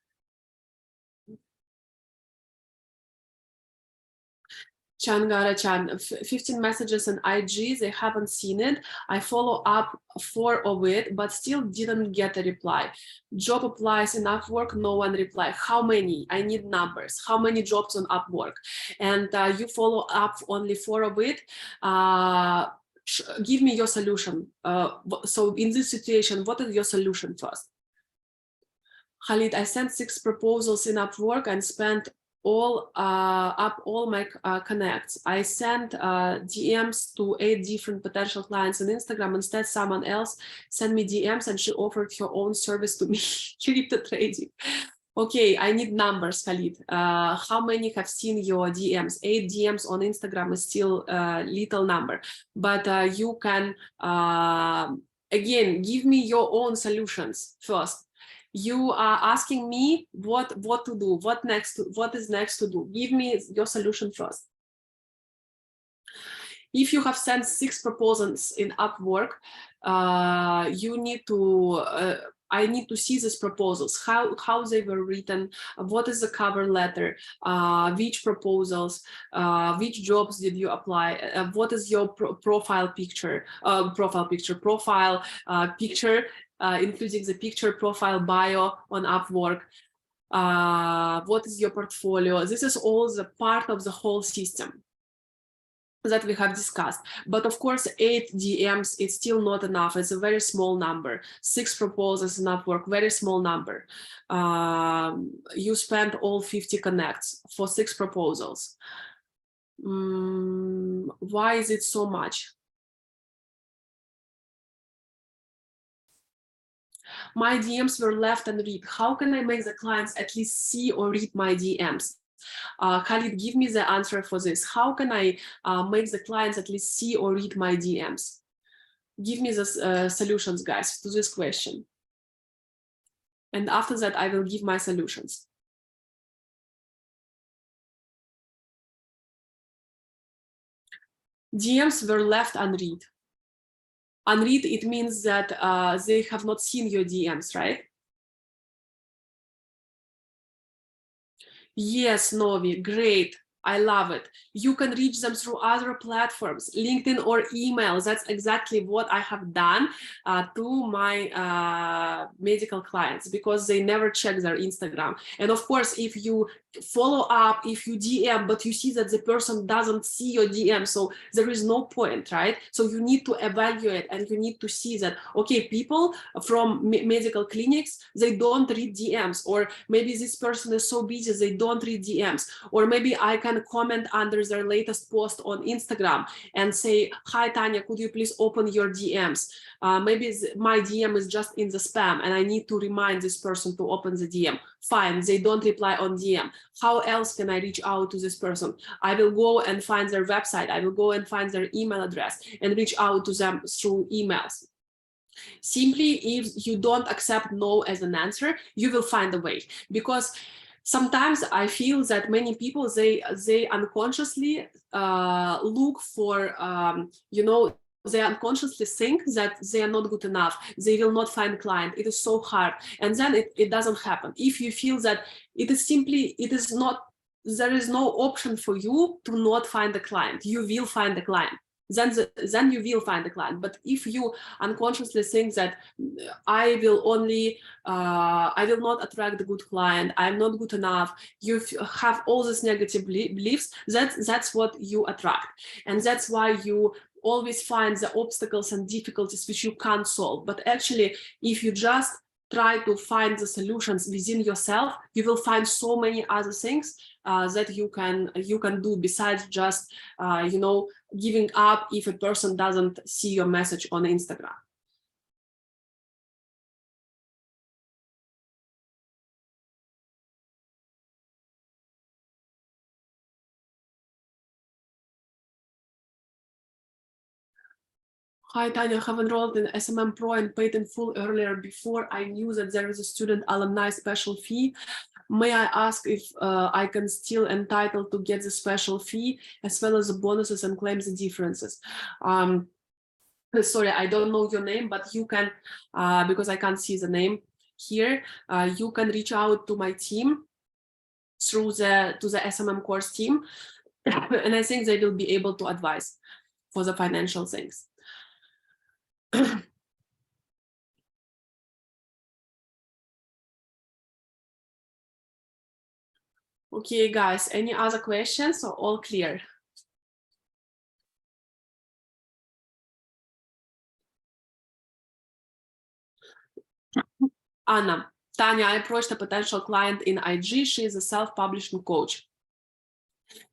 A: Changara Chan, 15 messages on IG, they haven't seen it. I follow up 4 of it, but still didn't get a reply. Job applies in Upwork, no one reply. How many? I need numbers. How many jobs on Upwork? And you follow up only 4 of it. Give me your solution. So in this situation, what is your solution first? Khalid, I sent 6 proposals in Upwork and spent all my connects. I sent DMs to 8 different potential clients on Instagram. Instead, someone else sent me DMs and she offered her own service to me, crypto trading. Okay, I need numbers, Khalid. How many have seen your DMs? 8 DMs on Instagram is still a little number, but you can, again, give me your own solutions first. You are asking me what to do, what is next to do. Give me your solution first. If you have sent 6 proposals in Upwork, you need to I need to see these proposals, how they were written, what is the cover letter, which proposals, which jobs did you apply, what is your profile picture, including the picture, profile, bio on Upwork. What is your portfolio? This is all the part of the whole system that we have discussed. But of course, 8 DMs, it's still not enough. It's a very small number. 6 proposals in Upwork, very small number. You spend all 50 connects for 6 proposals. Why is it so much? My DMs were left unread. How can I make the clients at least see or read my DMs? Khalid, give me the answer for this. How can I make the clients at least see or read my DMs? Give me the solutions, guys, to this question. And after that, I will give my solutions. DMs were left unread. Unread, it means that they have not seen your DMs, right? Yes, Novi, great. I love it. You can reach them through other platforms, LinkedIn or email. That's exactly what I have done to my medical clients, because they never check their Instagram. And of course, if you follow up, if you DM, but you see that the person doesn't see your DM, so there is no point, right? So you need to evaluate and you need to see that, okay, people from medical clinics, they don't read DMs, or maybe this person is so busy, they don't read DMs, or maybe I can comment under their latest post on Instagram and say, hi, Tanya, could you please open your DMs? Maybe my DM is just in the spam and I need to remind this person to open the DM. Fine, they don't reply on DM. How else can I reach out to this person? I will go and find their website. I will go and find their email address and reach out to them through emails. Simply, if you don't accept no as an answer, you will find a way. Because sometimes I feel that many people, they unconsciously look for, you know, they unconsciously think that they are not good enough. They will not find a client. It is so hard. And then it doesn't happen. If you feel that it is simply, it is not, there is no option for you to not find a client, you will find a client. Then you will find a client. But if you unconsciously think that I will not attract a good client, I'm not good enough, you have all these negative beliefs, that's what you attract. And that's why you always find the obstacles and difficulties which you can't solve. But actually, if you just try to find the solutions within yourself, you will find so many other things that you can do besides just you know, giving up if a person doesn't see your message on Instagram. Hi, Tanya, I have enrolled in SMM Pro and paid in full earlier before I knew that there is a student alumni special fee. May I ask if I can still entitled to get the special fee as well as the bonuses and claim the differences? Sorry, I don't know your name, but you can, because I can't see the name here, you can reach out to my team through the SMM course team, and I think they will be able to advise for the financial things. Okay, guys, any other questions or all clear? Anna, Tanya, I approached a potential client in IG. She is a self-publishing coach.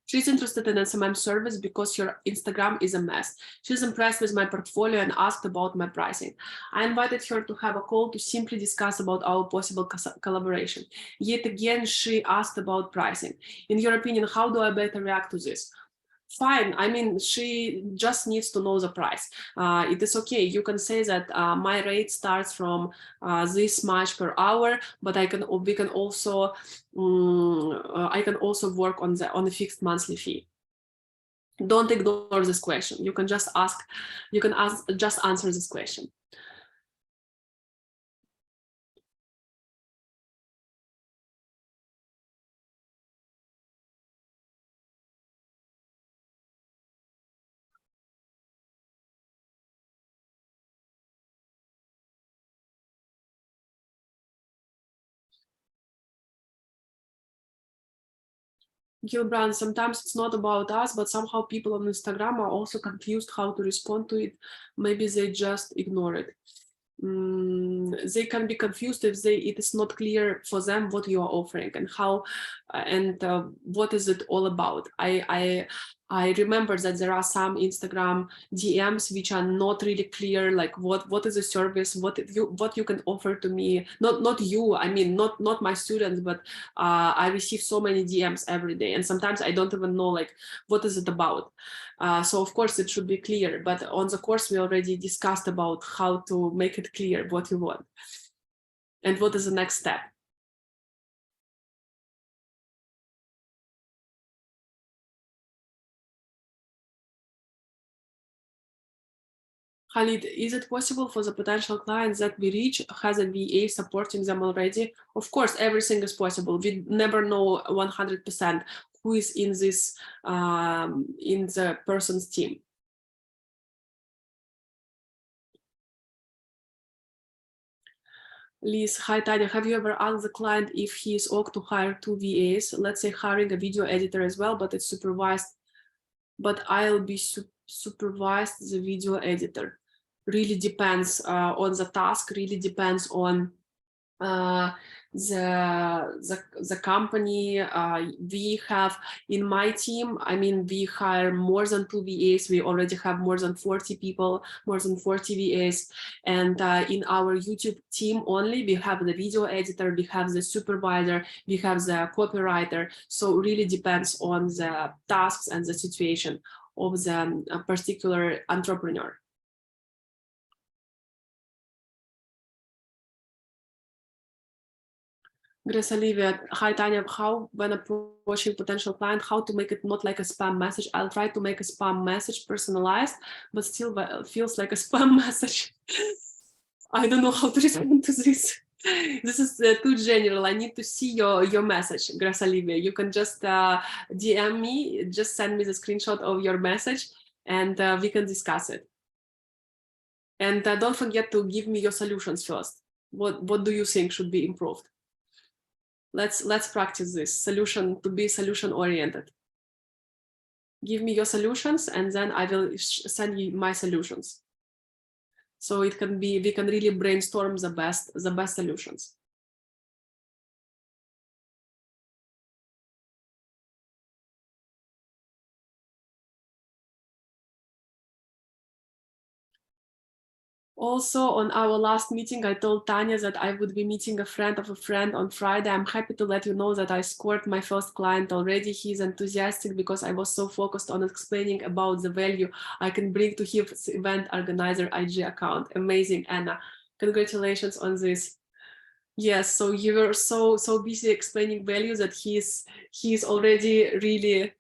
A: She's interested in SMM service because your Instagram is a mess. She's impressed with my portfolio and asked about my pricing. I invited her to have a call to simply discuss about our possible collaboration. Yet again, she asked about pricing. In your opinion, how do I better react to this? fine. I mean, she just needs to know the price. It is okay. You can say that my rate starts from this much per hour, but we can also I can also work on the fixed monthly fee. Don't ignore this question. You can just ask. You can just answer this question. Gilbrand, sometimes it's not about us, but somehow people on Instagram are also confused how to respond to it. Maybe they just ignore it. They can be confused if it is not clear for them what you are offering and how and what is it all about. I remember that there are some Instagram DMs which are not really clear, like what is the service, what you can offer to me. Not you, I mean not my students, but I receive so many DMs every day, and sometimes I don't even know like what is it about. So of course it should be clear, but on the course we already discussed about how to make it clear what you want and what is the next step. Khalid, is it possible for the potential clients that we reach has a VA supporting them already? Of course, everything is possible. We never know 100% who is in this in the person's team. Liz, hi Tanya, have you ever asked the client if he is ok to hire 2 VAs? Let's say hiring a video editor as well, but it's supervised, but I'll be supervised the video editor. Really depends on the task, really depends on the company. We have in my team, I mean, we hire more than 2 VAs. We already have more than 40 people, more than 40 VAs. And in our YouTube team only, we have the video editor, we have the supervisor, we have the copywriter. So it really depends on the tasks and the situation of the particular entrepreneur. Grace Olivia, hi Tanya, how when approaching potential client, how to make it not like a spam message? I'll try to make a spam message personalized, but still feels like a spam message. I don't know how to respond to this. This is too general. I need to see your message, Grace Olivia. You can just DM me, just send me the screenshot of your message and we can discuss it. And don't forget to give me your solutions first. What do you think should be improved? Let's practice this to be solution oriented. Give me your solutions and then I will send you my solutions. So it can be, we can really brainstorm the best solutions. Also, on our last meeting, I told Tanya that I would be meeting a friend of a friend on Friday. I'm happy to let you know that I scored my first client already. He's enthusiastic because I was so focused on explaining about the value I can bring to his event organizer IG account. Amazing, Anna. Congratulations on this. Yes, so you were so busy explaining value that he's already really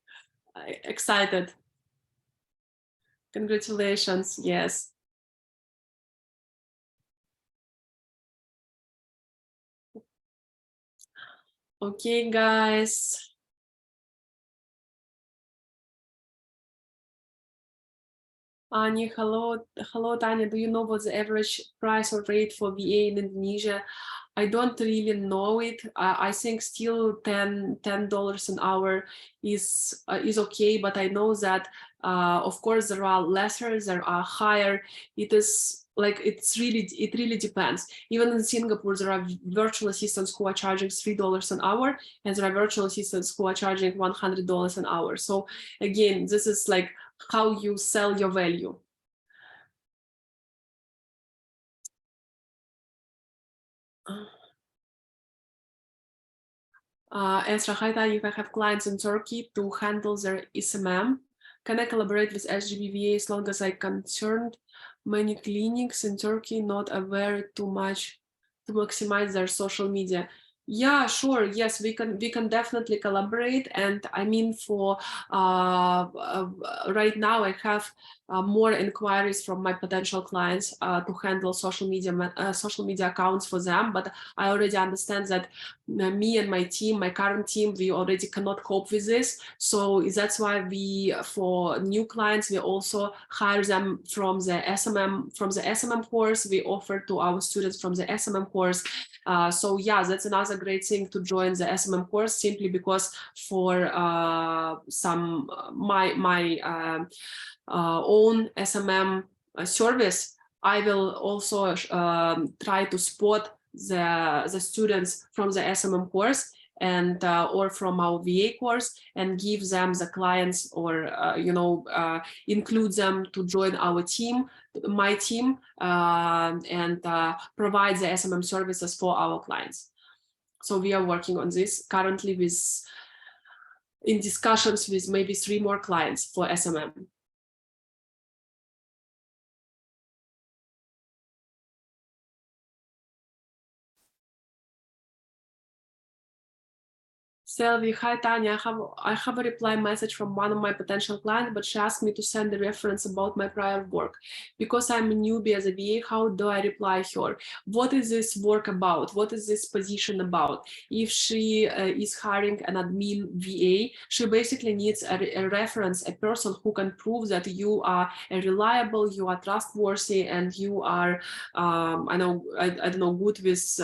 A: excited. Congratulations, yes. Okay, guys. Ani, hello, Tanya. Do you know what's the average price or rate for VA in Indonesia? I don't really know it. I think still $10 an hour is okay, but I know that of course there are lesser, there are higher. It is like it really depends. Even in Singapore, there are virtual assistants who are charging $3 an hour, and there are virtual assistants who are charging $100 an hour. So again, this is like how you sell your value. Ezra, hi, if I have clients in Turkey to handle their SMM, Can I collaborate with SGBVA as long as I concerned many clinics in Turkey not aware too much to maximize their social media? Yeah, sure. Yes, we can definitely collaborate. And I mean, for right now, I have more inquiries from my potential clients to handle social media accounts for them. But I already understand that me and my team, my current team, we already cannot cope with this. So that's why we, for new clients, we also hire them from the SMM course. We offer to our students from the SMM course. So yeah, that's another great thing to join the SMM course, simply because for my own SMM service, I will also try to spot the students from the SMM course and or from our VA course and give them the clients, or include them to join our team, my team, and provide the SMM services for our clients. So we are working on this currently in discussions with maybe 3 more clients for SMM. Selvi, hi Tanya, I have a reply message from one of my potential clients, but she asked me to send a reference about my prior work. Because I'm a newbie as a VA, how do I reply her? What is this work about? What is this position about? If she is hiring an admin VA, she basically needs a reference, a person who can prove that you are reliable, you are trustworthy, and you are, I don't know, good with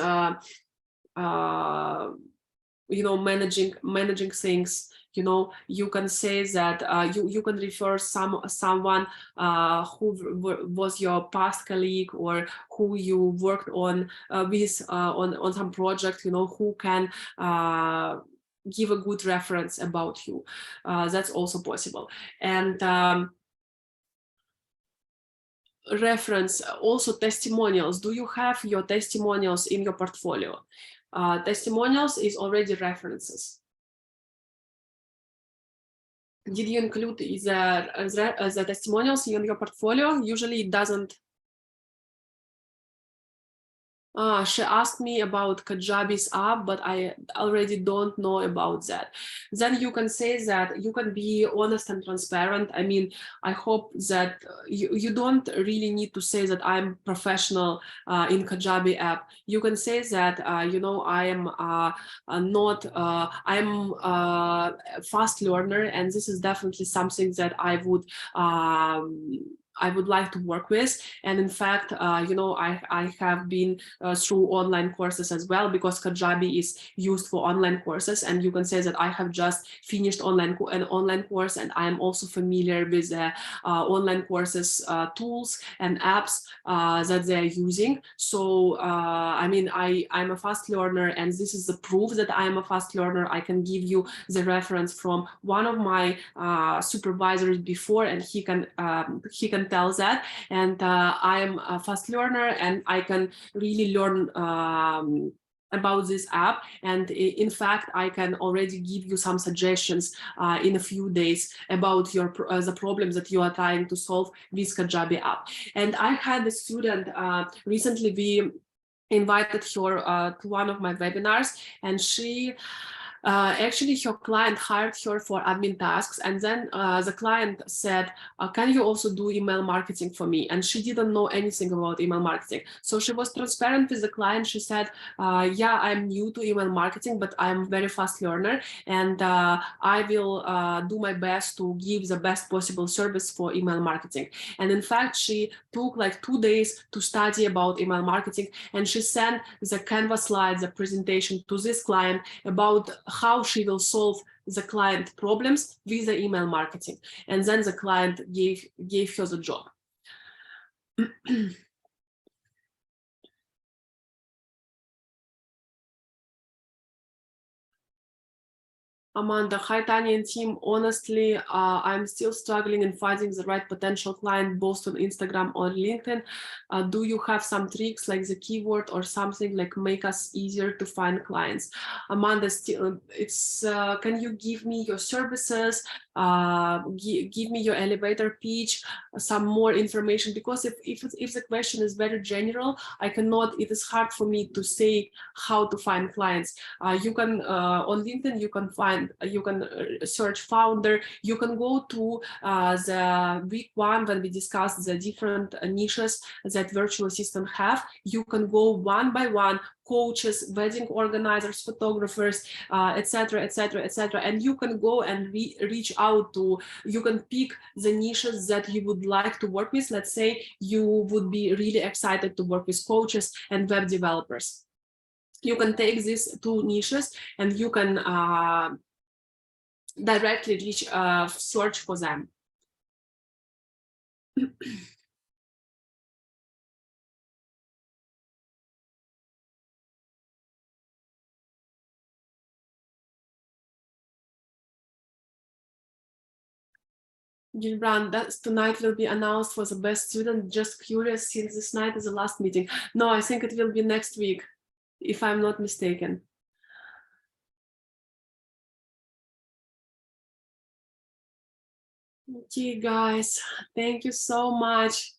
A: managing things. You can say that you can refer someone who was your past colleague, or who you worked on with on some project, who can give a good reference about you. That's also possible. And reference, also testimonials. Do you have your testimonials in your portfolio? Testimonials is already references. Did you include the testimonials in your portfolio? Usually it doesn't. She asked me about Kajabi's app, but I already don't know about that. Then you can say that you can be honest and transparent. I mean, I hope that you don't really need to say that I'm professional in Kajabi app. You can say that, I am I'm a fast learner, and this is definitely something that I would like to work with. And in fact, I have been through online courses as well, because Kajabi is used for online courses. And you can say that I have just finished an online course, and I am also familiar with the online courses tools and apps that they're using. So, I mean, I'm a fast learner, and this is the proof that I am a fast learner. I can give you the reference from one of my supervisors before, and he can tell that. And I am a fast learner, and I can really learn about this app. And in fact, I can already give you some suggestions in a few days about the problems that you are trying to solve with Kajabi app. And I had a student recently, we invited her to one of my webinars, and she actually, her client hired her for admin tasks, and then the client said, can you also do email marketing for me? And she didn't know anything about email marketing. So she was transparent with the client. She said, yeah, I'm new to email marketing, but I'm a very fast learner, and I will do my best to give the best possible service for email marketing. And in fact, she took like 2 days to study about email marketing, and she sent the Canva slides, the presentation to this client about how she will solve the client problems with the email marketing. And then the client gave her the job. Amanda, hi Tanya and team. Honestly, I'm still struggling in finding the right potential client, both on Instagram or LinkedIn. Do you have some tricks like the keyword or something like make us easier to find clients? Amanda, still, can you give me your services? give me your elevator pitch, some more information, because if the question is very general, I cannot, it is hard for me to say how to find clients. You can on LinkedIn, you can search founder, you can go to the week 1 when we discussed the different niches that virtual assistant have. You can go one by one, coaches, wedding organizers, photographers, etc., etc., etc., and you can go and reach out to, you can pick the niches that you would like to work with. Let's say you would be really excited to work with coaches and web developers. You can take these 2 niches and you can directly reach, search for them. Gilbrand, that tonight will be announced for the best student. Just curious, since this night is the last meeting. No, I think it will be next week, if I'm not mistaken. Okay, guys, thank you so much.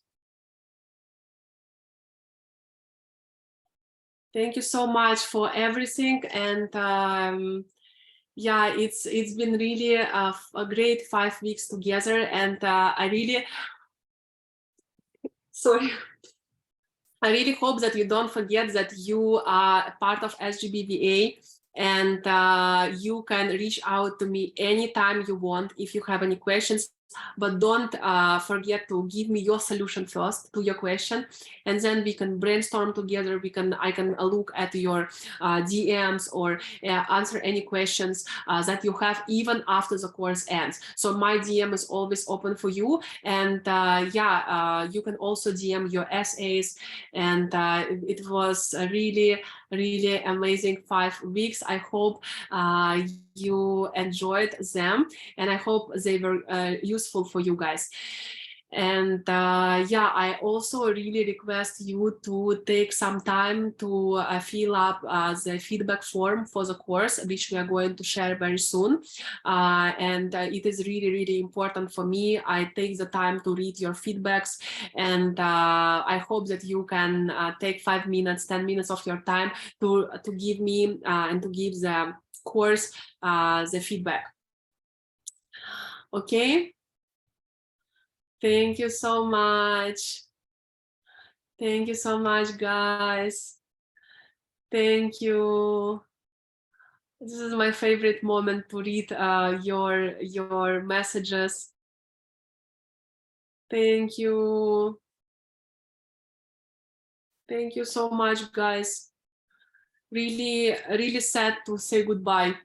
A: Thank you so much for everything. And yeah, it's been really a great 5 weeks together, and I really, sorry, I really hope that you don't forget that you are part of SGBVA, and you can reach out to me anytime you want if you have any questions. But don't forget to give me your solution first to your question, and then we can brainstorm together. I can look at your DMs or answer any questions that you have even after the course ends. So my DM is always open for you, and you can also DM your essays. And it was a really amazing 5 weeks. I hope you enjoyed them, and I hope they were useful for you guys. And I also really request you to take some time to fill up the feedback form for the course, which we are going to share very soon. And it is really important for me. I take the time to read your feedbacks, and I hope that you can take 5 minutes, 10 minutes of your time to give me and to give the course the feedback. Okay. Thank you so much. Thank you so much, guys. Thank you. This is my favorite moment to read your messages. Thank you. Thank you so much, guys. Really sad to say goodbye,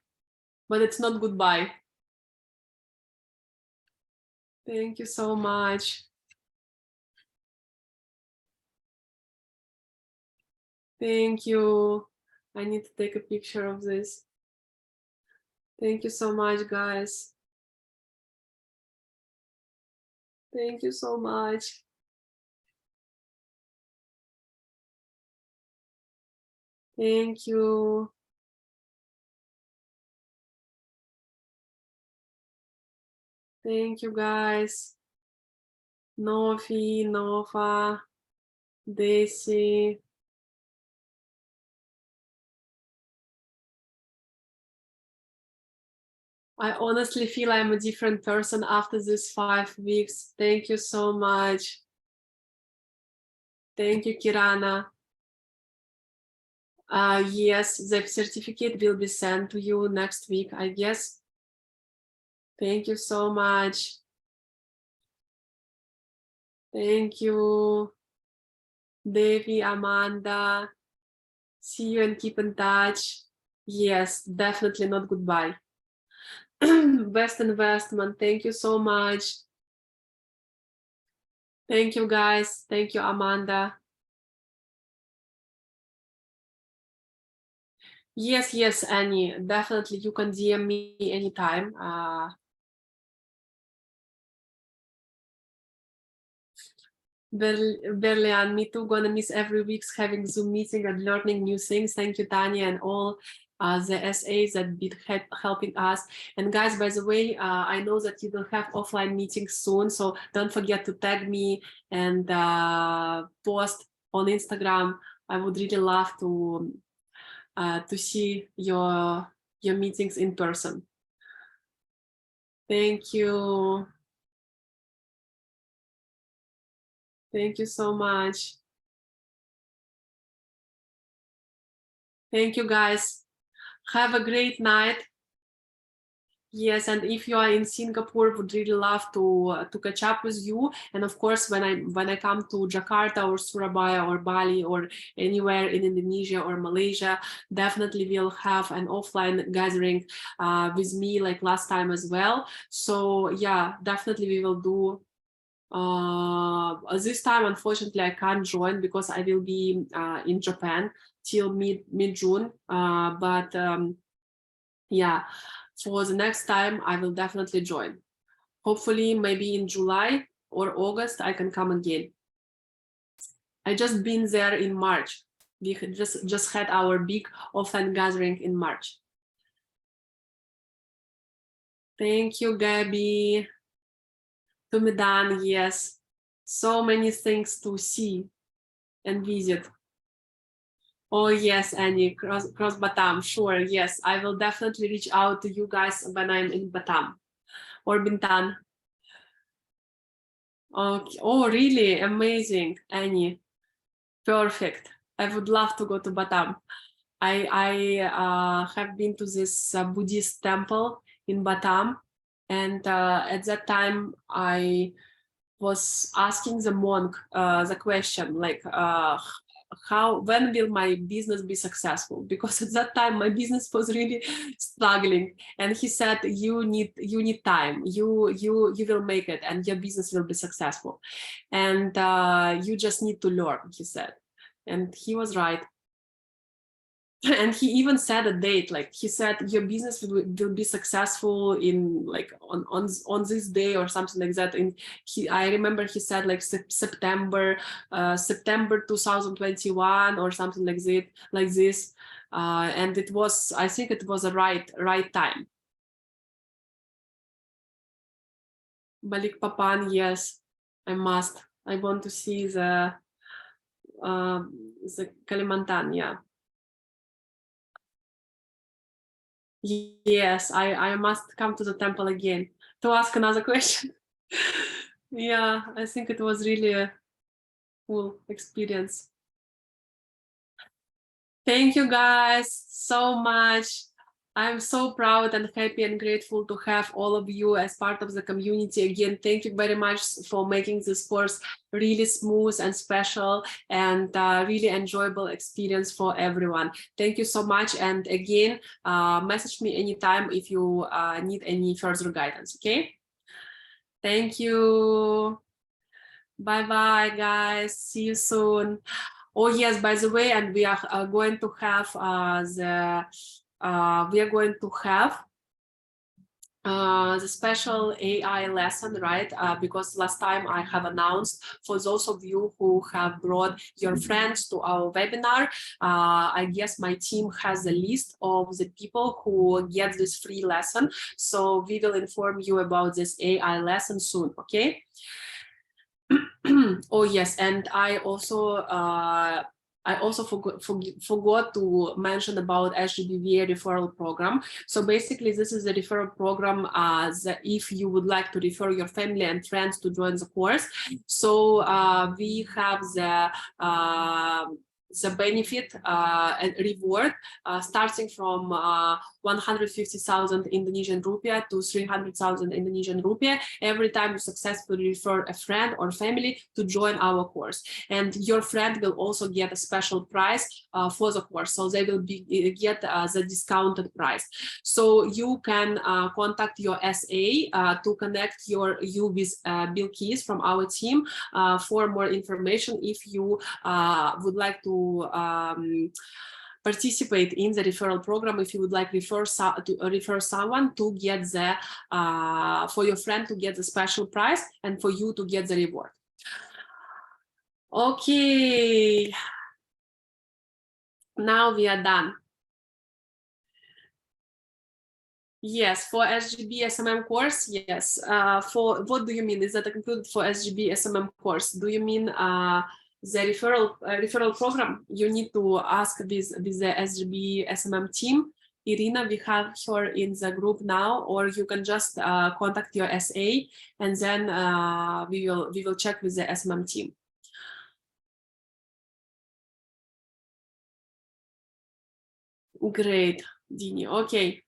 A: but it's not goodbye. Thank you so much. Thank you. I need to take a picture of this. Thank you so much, guys. Thank you so much. Thank you. Thank you, guys. Nofi, Nova, Daisy. I honestly feel I'm a different person after these 5 weeks. Thank you so much. Thank you, Kirana. Yes, the certificate will be sent to you next week, I guess. Thank you so much. Thank you, Devi, Amanda. See you and keep in touch. Yes, definitely not goodbye. Best investment. Thank you so much. Thank you, guys. Thank you, Amanda. Yes, Annie. Definitely, you can DM me anytime. Berlian, me too. Gonna miss every week's having Zoom meeting and learning new things. Thank you, Tanya, and all the SAs that been helping us. And guys, by the way, I know that you will have offline meetings soon, so don't forget to tag me and post on Instagram. I would really love to see your meetings in person. Thank you. Thank you so much. Thank you, guys. Have a great night. Yes, and if you are in Singapore, would really love to catch up with you. And of course, when I come to Jakarta or Surabaya or Bali or anywhere in Indonesia or Malaysia, definitely we'll have an offline gathering with me like last time as well. So yeah, definitely we will do. This time, unfortunately, I can't join because I will be in Japan till mid-June. But yeah, for the next time, I will definitely join. Hopefully, maybe in July or August, I can come again. I just been there in March. We just had our big offline gathering in March. Thank you, Gabby. To Medan, yes. So many things to see and visit. Oh yes, Annie, cross Batam, sure, yes. I will definitely reach out to you guys when I'm in Batam or Bintan. Okay. Oh, really? Amazing, Annie. Perfect. I would love to go to Batam. I have been to this Buddhist temple in Batam, and at that time I was asking the monk the question like, when will my business be successful? Because at that time my business was really struggling, and he said, you need time, you will make it and your business will be successful, and you just need to learn, he said. And he was right. And he even set a date, like he said, your business will be successful in like on this day or something like that. And I remember he said like September 2021 or something like this. And it was, I think it was a right time. Balikpapan, yes, I want to see the Kalimantan, yeah. Yes, I must come to the temple again to ask another question. Yeah, I think it was really a cool experience. Thank you guys so much. I'm so proud and happy and grateful to have all of you as part of the community. Again, thank you very much for making this course really smooth and special and really enjoyable experience for everyone. Thank you so much. And again, message me anytime if you need any further guidance, okay? Thank you. Bye-bye, guys. See you soon. Oh, yes, by the way, and we are going to have the special AI lesson, right? Because last time I have announced, for those of you who have brought your friends to our webinar, I guess my team has a list of the people who get this free lesson. So we will inform you about this AI lesson soon, okay? Oh yes, and I also forgot to mention about SGBVA referral program. So basically, this is a referral program that if you would like to refer your family and friends to join the course. So we have the benefit and reward starting from 150,000 Indonesian rupiah to 300,000 Indonesian rupiah every time you successfully refer a friend or family to join our course. And your friend will also get a special price for the course, so they will get the discounted price. So you can contact your SA to connect you with Bilkis from our team for more information if you would like to participate in the referral program, if you would like to refer someone to get the for your friend to get the special price and for you to get the reward. Okay, now we are done. Yes, for SGB SMM course, yes. For what do you mean? Is that included for SGB SMM course? Do you mean the referral program? You need to ask with the SGB SMM team. Irina, we have her in the group now, or you can just contact your SA, and then we will check with the SMM team. Great, Dini. Okay.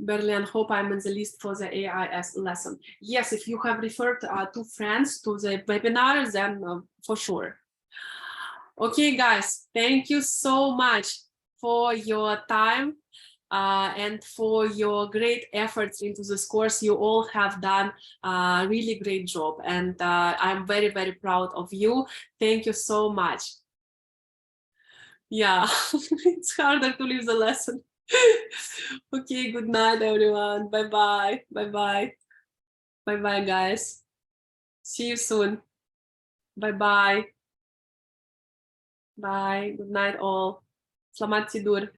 A: Berlian, hope I'm in the list for the AIS lesson. Yes, if you have referred 2 friends to the webinar, then for sure. Okay, guys, thank you so much for your time and for your great efforts into this course. You all have done a really great job, and I'm very, very proud of you. Thank you so much. Yeah, it's harder to leave the lesson. Okay, good night, everyone. Bye-bye. Bye-bye. Bye-bye, guys. See you soon. Bye-bye. Bye. Good night, all. Selamat tidur.